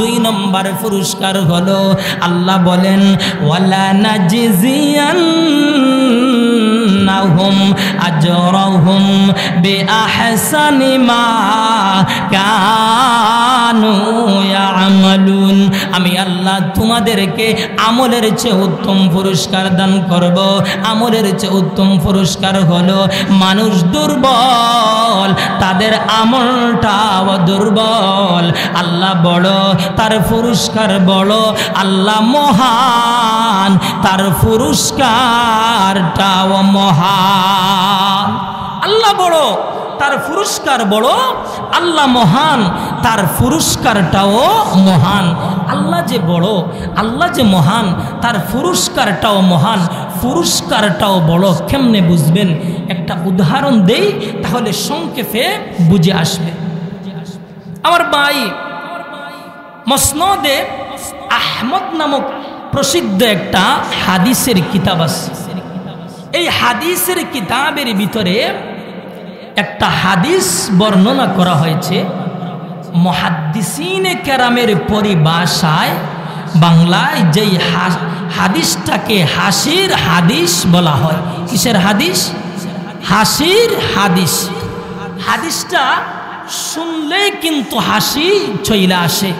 ২ নম্বর পুরস্কার হলো আল্লাহ বলেন, ওয়ালা নাজিজিয়ান্নাহুম لهم أجرهم بأحسن ما كانوا يعملون আমি আল্লাহ তোমাদেরকে আমলের চেয়ে উত্তম পুরস্কার দান করব। আমলের চেয়ে উত্তম পুরস্কার হলো মানুষ দুর্বল, তাদের আমলটাও দুর্বল। আল্লাহ বড়, তার পুরস্কার বড়। আল্লাহ মহান, তার পুরস্কারটাও মহান। আল্লাহ বড়, তার পুরস্কার বড়। আল্লাহ মহান, তার পুরস্কারটাও মহান। আল্লাহ যে বড়, আল্লাহ যে মহান, তার পুরস্কারটাও মহান, পুরস্কারটাও বড়। কেমনে বুঝবেন? একটা উদাহরণ দেই, তাহলে সংক্ষেপে বুঝে আসবে। আমার ভাই, মুসনাদে আহমদ নামক প্রসিদ্ধ একটা হাদিসের কিতাব আছে। এই হাদিসের কিতাবের ভিতরে একটা হাদিস বর্ণনা করা হয়েছে। মুহাদ্দিসিনে কেরামের পরিভাষায় বাংলায় যেই হাদিসটাকে হাসির হাদিস বলা হয়। কিসের হাদিস? হাসির হাদিস। হাদিসটা শুনলে কিন্তু হাসি চলে আসে।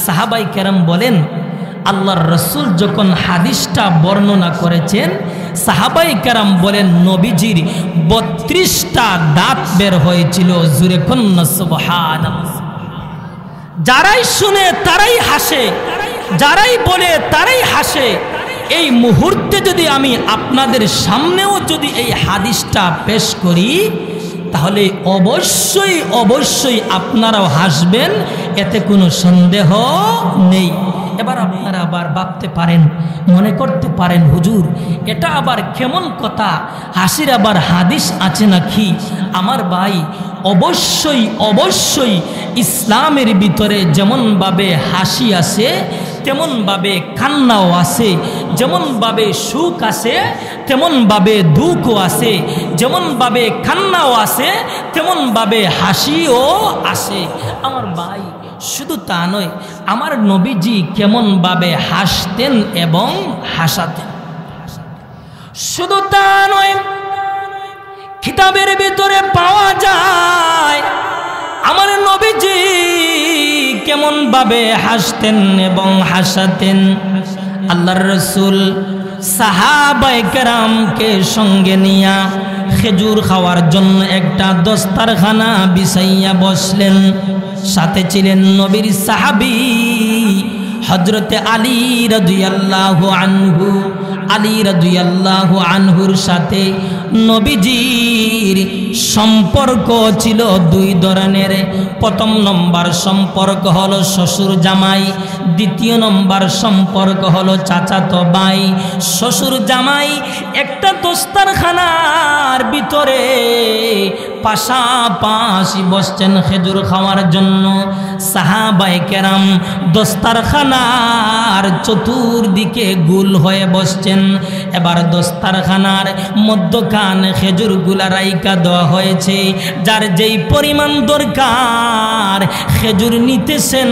সাহাবাই কেরাম বলেন, আল্লাহর রসুল যখন হাদিসটা বর্ণনা করেছেন, সাহাবাই কেরাম বলেন নবীজির 32টা দাঁত বের হয়েছিল। জুরে কন্না সুবহানাল্লাহ। যারাই শুনে তারাই হাসে, যারাই বলে তারাই হাসে। এই মুহূর্তে যদি আমি আপনাদের সামনেও যদি এই হাদিসটা পেশ করি, তাহলে অবশ্যই অবশ্যই আপনারাও হাসবেন, এতে কোনো সন্দেহ নেই। এবার আপনারা আবার ভাবতে পারেন, মনে করতে পারেন, হুজুর এটা আবার কেমন কথা? হাসির আবার হাদিস আছে নাকি? আমার ভাই, অবশ্যই অবশ্যই ইসলামের ভিতরে যেমনভাবে হাসি আছে, তেমনভাবে কান্নাও আছে। যেমনভাবে সুখ আছে, তেমনভাবে দুঃখও আছে। যেমনভাবে কান্নাও আছে, তেমনভাবে হাসিও আছে। আমার ভাই, শুধু তা নয়, আমার নবীজি কেমনভাবে হাসতেন এবং হাসাতেন। শুধু তা নয়, কিতাবের ভিতরে পাওয়া যায় আমার নবীজি কেমনভাবে হাসতেন এবং হাসাতেন। আল্লাহর রাসূল সাহাবায়ে কেরামকে সঙ্গে নিয়া খেজুর খাওয়ার জন্য একটা দস্তারখানা বিছাইয়া বসলেন। সাথে ছিলেন নবীর সাহাবী হযরতে আলী রাদিয়াল্লাহু আনহু। আলী রাদিয়াল্লাহু আনহুর সাথে নবীজির সম্পর্ক ছিল দুই ধরনের। প্রথম নম্বর সম্পর্ক হলো শ্বশুর জামাই, দ্বিতীয় নম্বর সম্পর্ক হলো চাচাতো ভাই। শ্বশুর জামাই একটা দস্তারখানার ভিতরে পাশাপাশি বসছেন খেজুর খাওয়ার জন্য। সাহাবায়ে কেরাম দস্তারখানার চতুর্দিকে গোল হয়ে বসছেন। এবার দস্তারখানার মধ্যখানে খেজুরগুলা রাইকা দেওয়া হয়েছে। যার যেই পরিমাণ দরকার খেজুর নিতেছেন,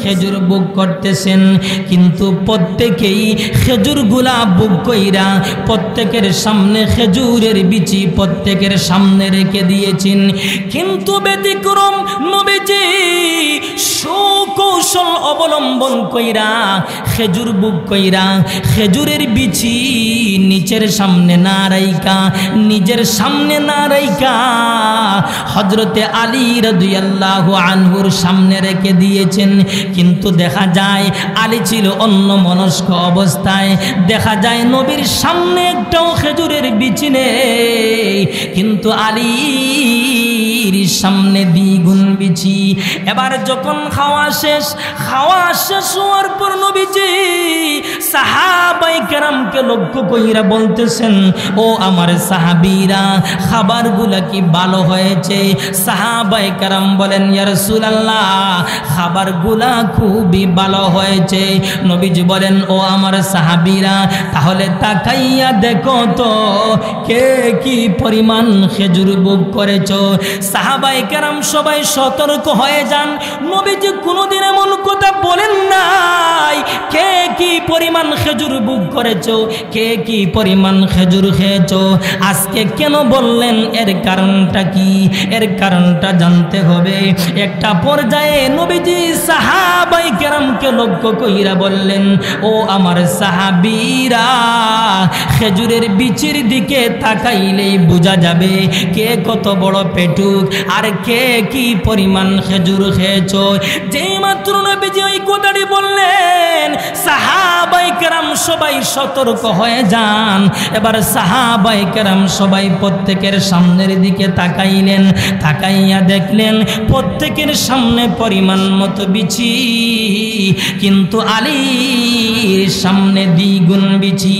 খেজুর বুক করতেছেন। কিন্তু প্রত্যেকেই খেজুরগুলা বুক কইরা প্রত্যেকের সামনে খেজুরের বিচি প্রত্যেকের সামনে রেখে দিয়েছেন। কিন্তু ব্যতিক্রম নবীজি সুকৌশল অবলম্বন কইরা খেজুর বুক কইরা খেজুরের বিচি নিচের সামনে না রাইকা, নিজের সামনে না রাইকা হযরতে আলী রাদিয়াল্লাহু আনহুর সামনে রেখে দিয়েছেন। কিন্তু দেখা যায় আলী ছিল অন্য মনস্ক অবস্থায়। দেখা যায় নবীর সামনে একটাও খেজুরের বিচি নেই, কিন্তু আলীর সামনে দ্বিগুণ বিচি। এবার যখন খাওয়া শেষ হওয়ার পর নবীজি সাহাবায়ে কেরামকে লক্ষ্য কইরা বলতেছেন, ও আমার সাহাবীরা, খাবারগুলা কি ভালো হয়েছে? সাহাবায়ে কেরাম বলেন, ইয়া রাসূলুল্লাহ, খাবারগুলা খুবই ভালো হয়েছে। নবীজি বলেন, ও আমার সাহাবীরা, তাহলে তাকাইয়া দেখো তো কে কি পরিমাণ খেজুর বুক করেছো। সাহাবায়ে কেরাম সবাই সতর্ক হয়ে যান। নবীজি কোনোদিন এমন কথা বলেন নাই কে কি পরিমাণ খেজুর বুক করেছো, কে কি পরিমাণ খেজুর খেয়েছো, আজকে কেন বললেন? এর কারণটা কি? এর কারণটা জানতে হবে। একটা পর্যায়ে নবীজি সাহাবায়ে কেরামকে লক্ষ্য কইরা বললেন, ও আমার সাহাবীরা, খেজুরের বিচির দিকে তাকাইলেই বোঝা যাবে কে কত বড় পেটুক আর কে কি পরিমাণ খেজুর খেয়েছো। যেই মাত্র নবীজি ওই কথাটি বললেন, সাহাবায়ে কেরাম সবাই সতর্ক হয়ে যান। এবার সাহাবায়ে কেরাম সবাই প্রত্যেকের সামনের দিকে তাকাইলেন, তাকাইয়া দেখলেন প্রত্যেকের সামনে পরিমাণ মতো বিচি, কিন্তু আলীর সামনে দ্বিগুণ বিচি।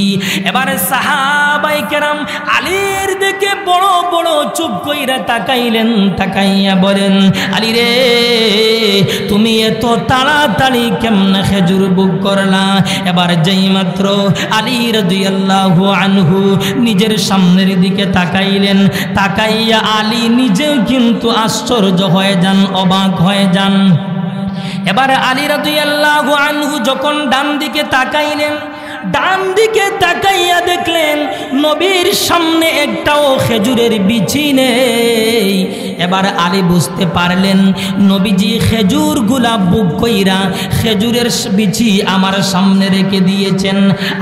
এবার সাহাবায়ে কেরাম আলীর দিকে বড় বড় চুপ কইরা তাকাইলেন, তাকাইয়া বলেন, আলী রে, তুমি এত তাড়াতাড়ি কেমনে খেজুর বুক করলা? এবার যেই মাত্র আলী রাদিয়াল্লাহু আনহু নিজের সামনের দিকে তাকাইলেন, তাকাইয়া আলী নিজেও কিন্তু আশ্চর্য হয়ে যান, অবাক হয়ে যান। এবার আলী রাদিয়াল্লাহু আনহু যখন ডান দিকে তাকাইলেন, ডান দিকে তাকাইয়া দেখলেন নবীর সামনে একটাও খেজুরের বিচি নেই। এবার আলী বুঝতে পারলেন নবীজি খেজুরগুলা বুক কইরা খেজুরের বিচি আমার সামনে রেখে দিয়েছেন,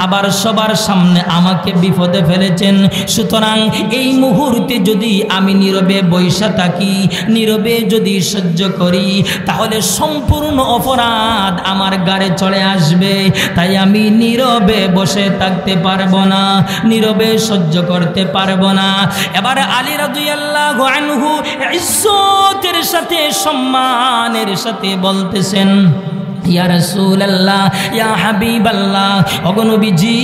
আবার সবার সামনে আমাকে বিপদে ফেলেছেন। সুতরাং এই মুহূর্তে যদি আমি নীরবে বৈশা থাকি, নীরবে যদি সহ্য করি, তাহলে সম্পূর্ণ অপরাধ আমার গাড়ে চলে আসবে। তাই আমি নীরবে বসে থাকতে পারবো না, নীরবে সহ্য করতে পারবো না। এবার আলী রাদিয়াল্লাহু আনহু ইজ্জতের সাথে, সম্মানের সাথে বলতেছেন, ইয়া রাসূলুল্লাহ, ইয়া হাবিবাল্লাহ, ওগো নবীজি,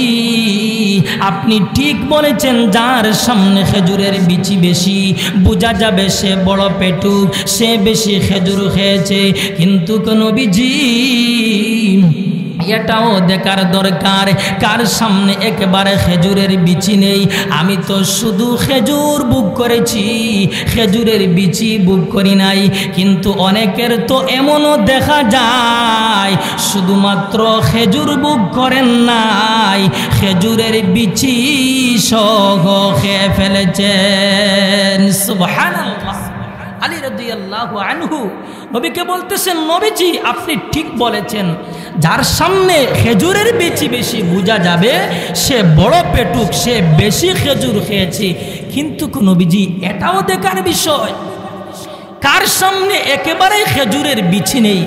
আপনি ঠিক বলেছেন, যার সামনে খেজুরের বিচি বেশি বোঝা যাবে সে বড় পেটুক, সে বেশি খেজুর খেয়েছে। কিন্তু নবীজি, এটাও দেখার দরকার কার সামনে একেবারে খেজুরের বিচি নেই। আমি তো শুধু খেজুর বুক করেছি, খেজুরের বিচি বুক করি নাই। কিন্তু অনেকের তো এমনও দেখা যায় শুধুমাত্র খেজুর বুক করেন নাই, খেজুরের বিচি সহ খেয়ে ফেলেছেন। সুবহানাল্লাহ। আলী রাদিয়াল্লাহু আনহু নবীকে বলতেছেন, নবীজি আপনি ঠিক বলেছেন, যার সামনে খেজুরের বিচি বেশি বোঝা যাবে সে বড় পেটুক, সে বেশি খেজুর খেয়েছে। কিন্তু নবীজি, এটাও দেখার বিষয় কার সামনে একেবারে খেজুরের বিচি নেই।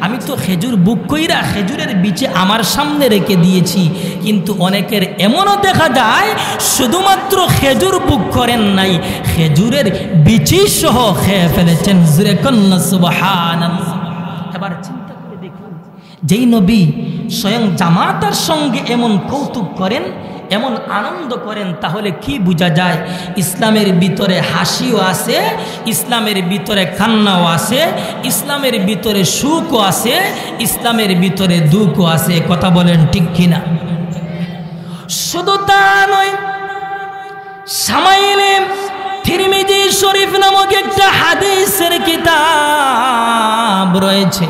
আমি তো খেজুর বুক কইরা খেজুরের বিচি আমার সামনে রেখে দিয়েছি, কিন্তু অনেকের এমনও দেখা যায় শুধুমাত্র খেজুর বুক করেন নাই, খেজুরের বিচি সহ খেয়ে ফেলেছেন। জোরে কন্না সুবহানাল্লাহ। এবার চিন্তা করে দেখুন, যেই নবী স্বয়ং জামাতার সঙ্গে এমন কৌতুক করেন, এমন আনন্দ করেন, তাহলে কি বোঝা যায়? ইসলামের ভিতরে হাসিও আছে, ইসলামের ভিতরে কান্নাও আছে, ইসলামের ভিতরে সুখও আছে, ইসলামের ভিতরে দুঃখও আছে। কথা বলেন ঠিক কিনা? শুধু তা নয়, সামাইলে তিরমিজি শরীফ নামক একটা হাদিসের কিতাব রয়েছে।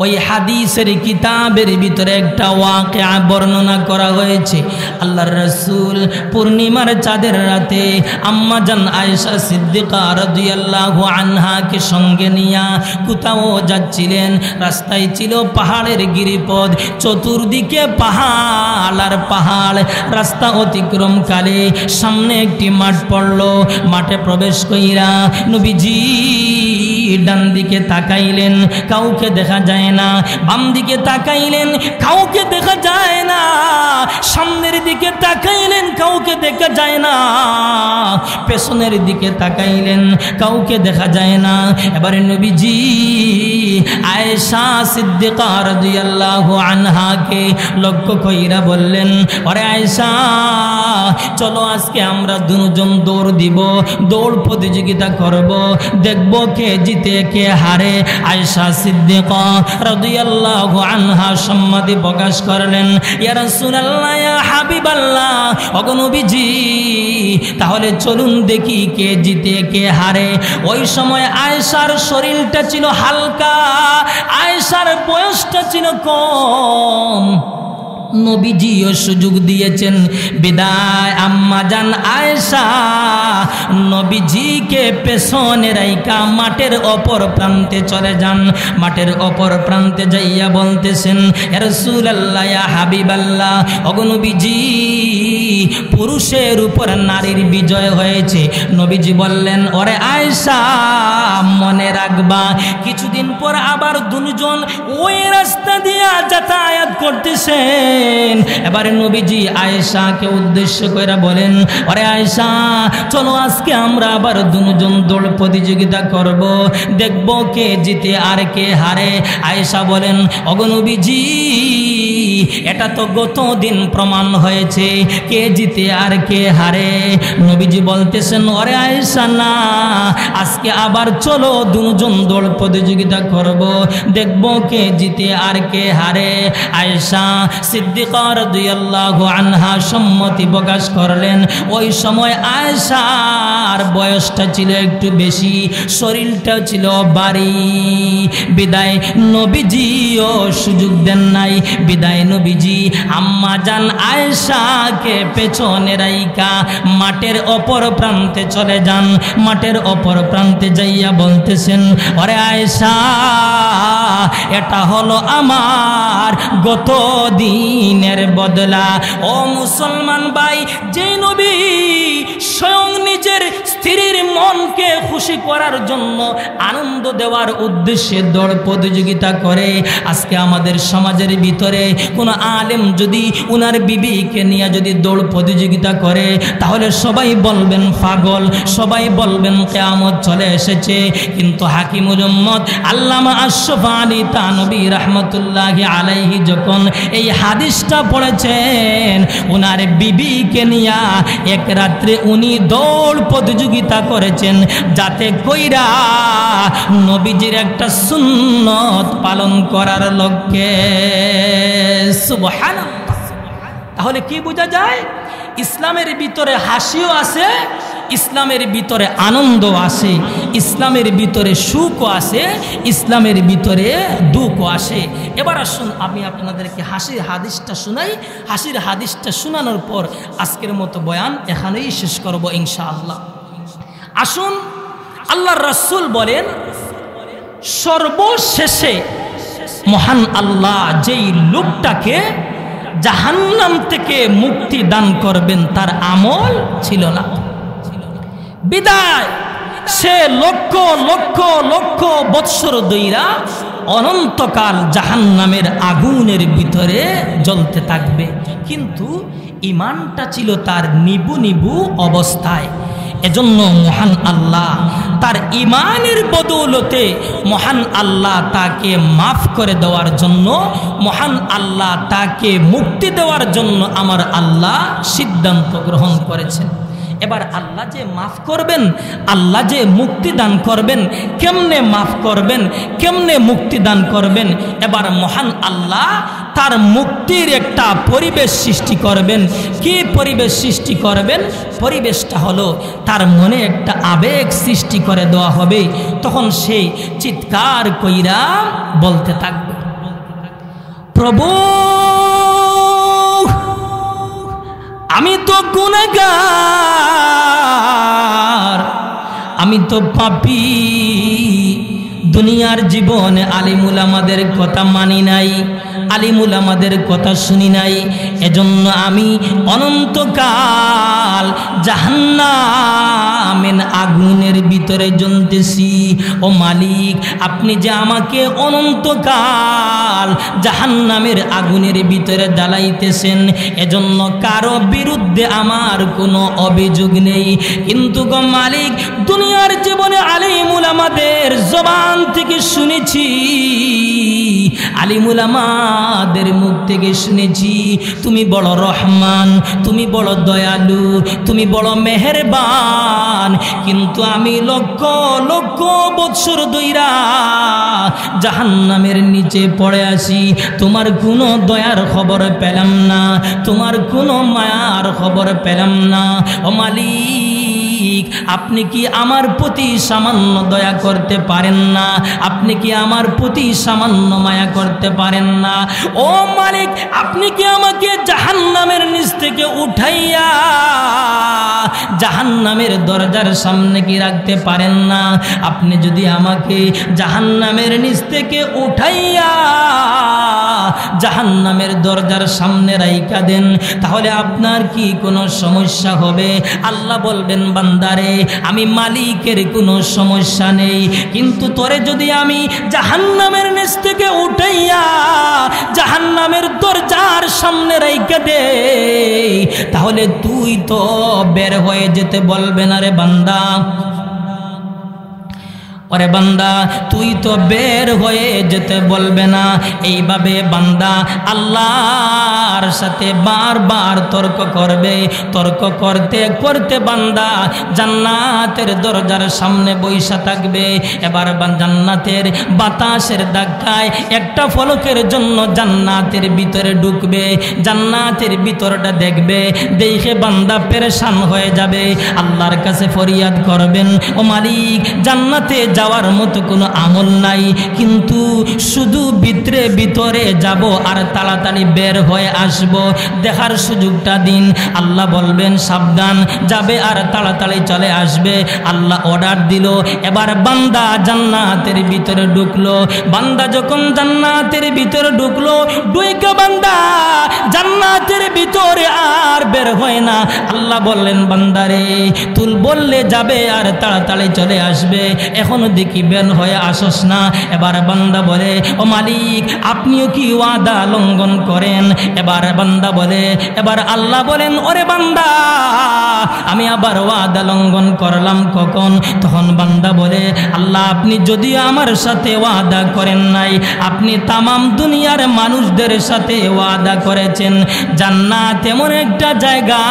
ওই হাদিসের কিতাবের ভিতরে একটা ওয়াকিয়া বর্ণনা করা হয়েছে। আল্লাহর রাসূল পূর্ণিমার চাঁদের রাতে আম্মা জান আয়েশা সিদ্দিকা রাদিয়াল্লাহু আনহাকে সঙ্গে নিয়ে কোথাও যাচ্ছিলেন। রাস্তায় ছিল পাহাড়ের গিরিপথ, চতুর্দিকে পাহাড় আর পাহাড়। রাস্তা অতিক্রমকালে সামনে একটি মাঠ পড়ল। মাঠে প্রবেশ কইরা নবীজি ডান দিকে তাকাইলেন, কাউকে দেখা যায় না। বাম দিকে তাকাইলেন, কাউকে দেখা যায় না। সামনের দিকে তাকাইলেন, কাউকে দেখা যায় না। পেছনের দিকে তাকাইলেন, কাউকে দেখা যায় না। এবারে নবীজি আয়েশা সিদ্দিকা রাদিয়াল্লাহু আনহাকে লক্ষ্য কইরা বললেন, ওরে আয়েশা, চলো আজকে আমরা দুজন দৌড় দিব, দৌড় প্রতিযোগিতা করব, দেখব কে জিতে কে হারে। আয়েশা সিদ্দিকা রাদিয়াল্লাহু আনহা সম্মতি প্রকাশ করলেন, ইয়া রাসূলুল্লাহ, ইয়া হাবিবাল্লাহ, ওগো নবীজি, তাহলে চলুন দেখি কে জিতে কে হারে। ওই সময় আয়েশার শরীরটা ছিল হালকা, আয়েশার বয়সটা ছিল কম। নবীজিও সুযোগ দিয়েছেন। বিদায় আম্মা জান আয়েশা নবীজিকে পেছনে রাইখা মাঠের অপর প্রান্তে চলে যান। মাঠের অপর প্রান্তে যাইয়া বলতেছেন, ইয়া রাসূলুল্লাহ, ইয়া হাবিবাল্লাহ, ওগো নবীজি, পুরুষের উপর নারীর বিজয় হয়েছে। নবীজি বললেন, ওরে আয়েশা, মনে রাখবা কিছুদিন পর আবার দুজন ওই রাস্তা দিয়ে যাতায়াত করতেছেন। এবারে নবীজি আয়েশাকে উদ্দেশ্য করে বলেন, ওরে আয়েশা, চলো আজকে আমরা আবার দুজন দৌড় প্রতিযোগিতা করব, দেখব কে জিতে আর কে হারে। আয়েশা বলেন, ওগো নবীজি, এটা তো গত দিন প্রমাণ হয়েছে কে জিতে আর কে হারে। নবীজি বলতেছেন, ওরে আয়েশা, না, আজকে আবার চলো দুজন দৌড় প্রতিযোগিতা করব, দেখব কে জিতে আর কে হারে। আয়েশা সিদ্দিকা রাদিয়াল্লাহু আনহা সম্মতি প্রকাশ করলেন। ওই সময় আয়েশার বয়সটা ছিল একটু বেশি, শরীরটা ছিল ভারী। বিদায় নবীজিও সুযোগ দেন নাই। বিদায় নবীজি আম্মা জান আয়েশাকে পেছনে রাইখা মাঠের অপর প্রান্তে চলে যান। মাঠের অপর প্রান্তে যাইয়া বলতেছেন, ওরে আয়েশা, এটা হলো আমার গত দিনের বদলা। ও মুসলমান ভাই, যে নবী স্বয়ং নিজের স্ত্রীর মনকে খুশি করার জন্য, আনন্দ দেওয়ার উদ্দেশ্যে দৌড় প্রতিযোগিতা করে, আজকে আমাদের সমাজের ভিতরে কোনো আলেম যদি উনার বিবিকে নিয়ে যদি দৌড় প্রতিযোগিতা করে, তাহলে সবাই বলবেন পাগল, সবাই বলবেন কিয়ামত চলে এসেছে। কিন্তু হাকিমুল উম্মত আল্লামা আশরাফ আলী থানভী রাহমাতুল্লাহি আলাইহি যখন এই হাদিসটা পড়েছেন, উনার বিবিকে নিয়ে এক রাত্রে উনি দৌড় প্রতিযোগিতা করেছেন, যাতে কইরা নবীজির একটা সুন্নত পালন করার লক্ষ্যে। সুবহানাল্লাহ। তাহলে কি বোঝা যায়? ইসলামের ভিতরে হাসিও আছে, ইসলামের ভিতরে আনন্দ আছে, ইসলামের ভিতরে সুখও আছে, ইসলামের ভিতরে দুঃখও আসে। এবার আসুন আমি আপনাদেরকে হাসির হাদিসটা শোনাই। হাসির হাদিসটা শোনানোর পর আজকের মতো বয়ান এখানেই শেষ করব ইনশাআল্লাহ। আসুন, আল্লাহর রাসূল বলেন, সর্বশেষে মহান আল্লাহ যেই লোকটাকে জাহান্নাম থেকে মুক্তি দান করবেন তার আমল ছিল না। বিদায় সে লক্ষ লক্ষ লক্ষ বৎসর ধইরা অনন্তকাল জাহান্নামের আগুনের ভিতরে জ্বলতে থাকবে, কিন্তু ঈমানটা ছিল তার নিবু নিবু অবস্থায়। এজন্য মহান আল্লাহ তার ঈমানের বদৌলতে মহান আল্লাহ তাকে মাফ করে দেওয়ার জন্য, মহান আল্লাহ তাকে মুক্তি দেওয়ার জন্য আমার আল্লাহ সিদ্ধান্ত গ্রহণ করেছেন। এবার আল্লাহ যে মাফ করবেন, আল্লাহ যে মুক্তি দান করবেন, কেমনে মাফ করবেন, কেমনে মুক্তি দান করবেন, এবার মহান আল্লাহ তার মুক্তির একটা পরিবেশ সৃষ্টি করবেন। কি পরিবেশ সৃষ্টি করবেন? পরিবেশটা হলো তার মনে একটা আবেগ সৃষ্টি করে দেওয়া হবে। তখন সে চিৎকার কইরা বলতে থাকবে, প্রভু, আমি তো গুনাহগার, আমি তো পাপী, দুনিয়ার জীবনে আলিমুল আমাদের কথা মানি নাই, আলিমুল আমাদের কথা শুনি নাই, এজন্য আমি অনন্তকাল জাহান্নামের আগুনের ভিতরে জ্বলতেছি। ও মালিক, আপনি যে আমাকে অনন্তকাল জাহান্নামের আগুনের ভিতরে জ্বালাইতেছেন, এজন্য কারো বিরুদ্ধে আমার কোনো অভিযোগ নেই, কিন্তু গো মালিক, দুনিয়ার জীবনে আলিমুল আমাদের জবান থেকে শুনেছি, আলিমুল আমাদের মুখ থেকে শুনেছি তুমি বড় রহমান, তুমি বড় দয়ালু, তুমি বড় মেহেরবান, কিন্তু আমি লক্ষ লক্ষ বৎসর ধইরা জাহান্নামের নিচে পড়ে আছি, তোমার কোনো দয়ার খবর পেলাম না, তোমার কোনো মায়ার খবর পেলাম না। ও মালিক, মালিক আপনি কি আমার প্রতি সামান্য দয়া করতে পারেন না? আপনি কি আমার প্রতি সামান্য মায়া করতে পারেন না? ও মালিক আপনি কি আমাকে জাহান্নামের নিচ থেকে উঠাইয়া জাহান্নামের দরজার সামনে কি রাখতে পারেন না? আপনি যদি আমাকে জাহান্নামের নিচ থেকে উঠাইয়া জাহান্নামের দরজার সামনে রাইখা দেন তাহলে আপনার কি কোনো সমস্যা হবে? আল্লাহ বলবেন বান্দারে আমি মালিকের কোনো সমস্যা নেই, কিন্তু তোরে যদি আমি জাহান্নামের নিচ থেকে উঠাইয়া জাহান্নামের দরজার সামনে রাইখা দেই তাহলে তুই তো বের হয়ে যেতে বলবে না রে বান্দা। ওরে বান্দা তুই তো বের হয়ে যেতে বলবে না। এইভাবে বান্দা আল্লাহর সাথে বারবার তর্ক করবে। তর্ক করতে করতে বান্দা জান্নাতের দরজার সামনে বইসা থাকবে। এবার জান্নাতের বাতাসের ধাক্কায় একটা ফলকের জন্য জান্নাতের ভিতরে ঢুকবে। জান্নাতের ভিতরটা দেখবে, দেখে বান্দা পেরেশান হয়ে যাবে। আল্লাহর কাছে ফরিয়াদ করবেন, ও মালিক জান্নাতে যাওয়ার মতো কোনো আমল নাই, কিন্তু শুধু ভিতরে যাব আর তাড়াতাড়ি বের হয়ে আসব, দেখার সুযোগটা দিন। আল্লাহ বলবেন সাবধান, যাবে আর তাড়াতাড়ি চলে আসবে। আল্লাহ অর্ডার দিল। এবার বান্দা জান্নাতের ভিতরে ঢুকলো। বান্দা যখন জান্নাতের ভিতরে ঢুকলো, ঢুকে বান্দা জান্নাতের ভিতরে আর বের হয় না। আল্লাহ বললেন বান্দারে তুই বললে যাবে আর তাড়াতাড়ি চলে আসবে, এখনো দেখি বের হয়ে আসস না। এবার বান্দা বলে, ও মালিক আপনিও কি ওয়াদা লঙ্ঘন করেন? এবার বান্দা বলে, এবার আল্লাহ বলেন, ওরে বান্দা আমি আবার ওয়াদা লঙ্ঘন করলাম কখন? তখন বান্দা বলে, আল্লাহ আপনি যদি আমার সাথে ওয়াদা করেন নাই, আপনি তামাম দুনিয়ার মানুষদের সাথে ওয়াদা করেছেন জান্নাত এমন একটা জায়গা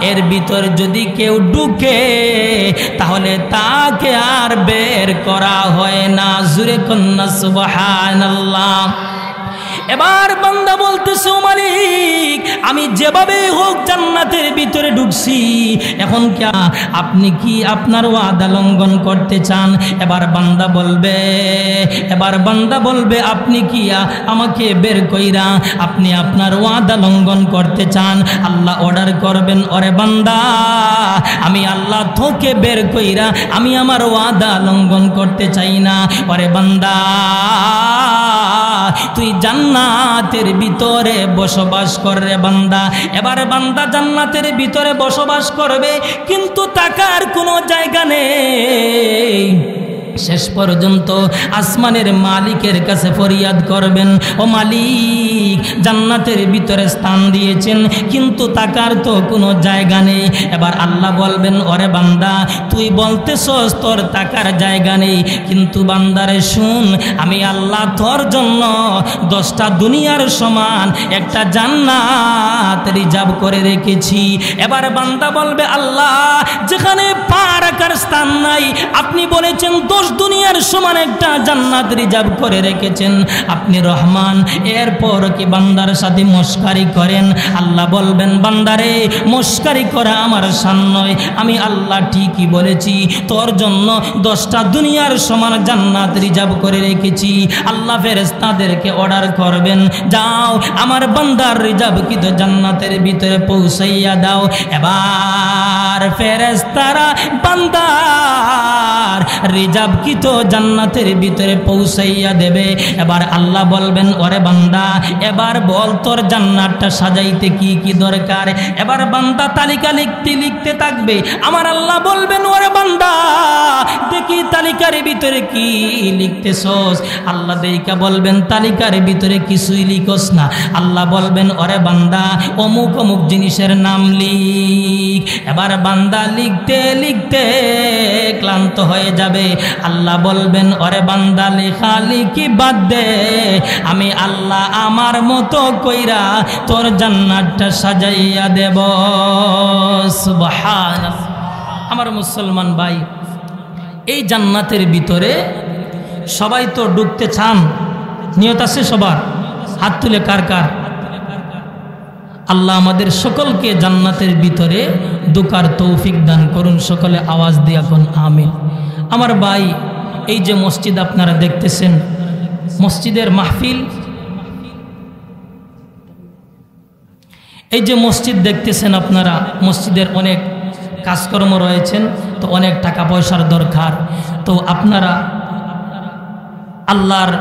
এর ভিতর যদি কেউ ঢুকে তাহলে তাকে আর বের করা হয় না। জুরে কন্যা সুবহানাল্লাহ। এবার বান্দা বলতেছে, ও মালিক আমি যেভাবে হোক জান্নাতের ভিতরে ঢুকছি, এখন কি আপনি কি আপনার ওয়াদা লঙ্ঘন করতে চান? এবার বান্দা বলবে আপনি কি আমাকে বের কইরা আপনি আপনার ওয়াদা লঙ্ঘন করতে চান? আল্লাহ অর্ডার করবেন, ওরে বান্দা আমি আল্লাহ তোকে বের কইরা আমি আমার ওয়াদা লঙ্ঘন করতে চাই না। ওরে বান্দা তুই জান্নাতের ভিতরে বসবাস করে বান্দা। এবার বান্দা জান্নাতের ভিতরে বসবাস করবে, কিন্তু থাকার কোনো জায়গা নেই। শেষ পর্যন্ত আসমানের মালিকের কাছে ফরিয়াদ করবেন, ও মালিক জান্নাতের ভিতরে স্থান দিয়েছেন কিন্তু থাকার তো কোনো জায়গা নেই। এবার আল্লাহ বলবেন, ওরে বান্দা তুই বলতেছস তোর থাকার জায়গা নেই, কিন্তু বান্দারে শুন আমি আল্লাহ তোর জন্য 10টা দুনিয়ার সমান একটা জান্নাত রিজার্ভ করে রেখেছি। এবার বান্দা বলবে, আল্লাহ যেখানে পা রাখার স্থান নাই আপনি বলেছেন 10 দুনিয়ার সমান একটা জান্নাত রিজার্ভ করে রেখেছেন, আপনি রহমান, এরপর কি বান্দার সাথে মস্কারি করেন? আল্লাহ বলবেন, বান্দারে মস্কারি করা আমার শান নয়, আমি আল্লাহ ঠিকই বলেছি তোর জন্য 10টা দুনিয়ার সমান জান্নাত রিজার্ভ করে রেখেছি। আল্লাহ ফেরেশতাদেরকে অর্ডার করবেন, যাও আমার বান্দার রিজার্ভকৃত জান্নাতের ভিতরে পৌঁছাইয়া দাও। এবার ফেরেশতারা বান্দার রিজার্ভকৃত জান্নাতের ভিতরে পৌঁছাইয়া দেবে। এবার আল্লাহ বলবেন, ওরে বান্দা এবার বল তোর জান্নাতটা সাজাইতে কি কি দরকার? এবার বান্দা তালিকা লিখতে থাকবে। আমার আল্লাহ বলবেন, ওরে বান্দা দেখি তালিকার ভিতরে কি লিখতেছস? আল্লাহ দেইকা বলবেন, তালিকার ভিতরে কিছুই লিখস না। আল্লাহ বলবেন, ওরে বান্দা অমুক অমুক জিনিসের নাম লিখ। এবার বান্দা লিখতে লিখতে ক্লান্ত হয়ে যাবে। আল্লাহ বলবেন, ওরে বান্দা লেখালেখি বাদ দে, আমি আল্লাহ আমার মতো কইরা তোর জান্নাতটা সাজাইয়া দেব। সুবহানাল্লাহ। আমার মুসলমান ভাই, এই জান্নাতের ভিতরে সবাই তো ঢুকতে চান, নিয়ত আছে সবার? হাত তুলে কার কার? আল্লাহ আমাদের সকলকে জান্নাতের ভিতরে ঢোকার তৌফিক দান করুন। সকলে আওয়াজ দিয়া কোন আমিন। আমার ভাই, এই যে মসজিদ আপনারা দেখতেছেন, মসজিদের মাহফিল, এই যে মসজিদ দেখতেছেন আপনারা, মসজিদের অনেক কাজকর্ম রয়েছেন, তো অনেক টাকা পয়সার দরকার। তো আপনারা আল্লাহর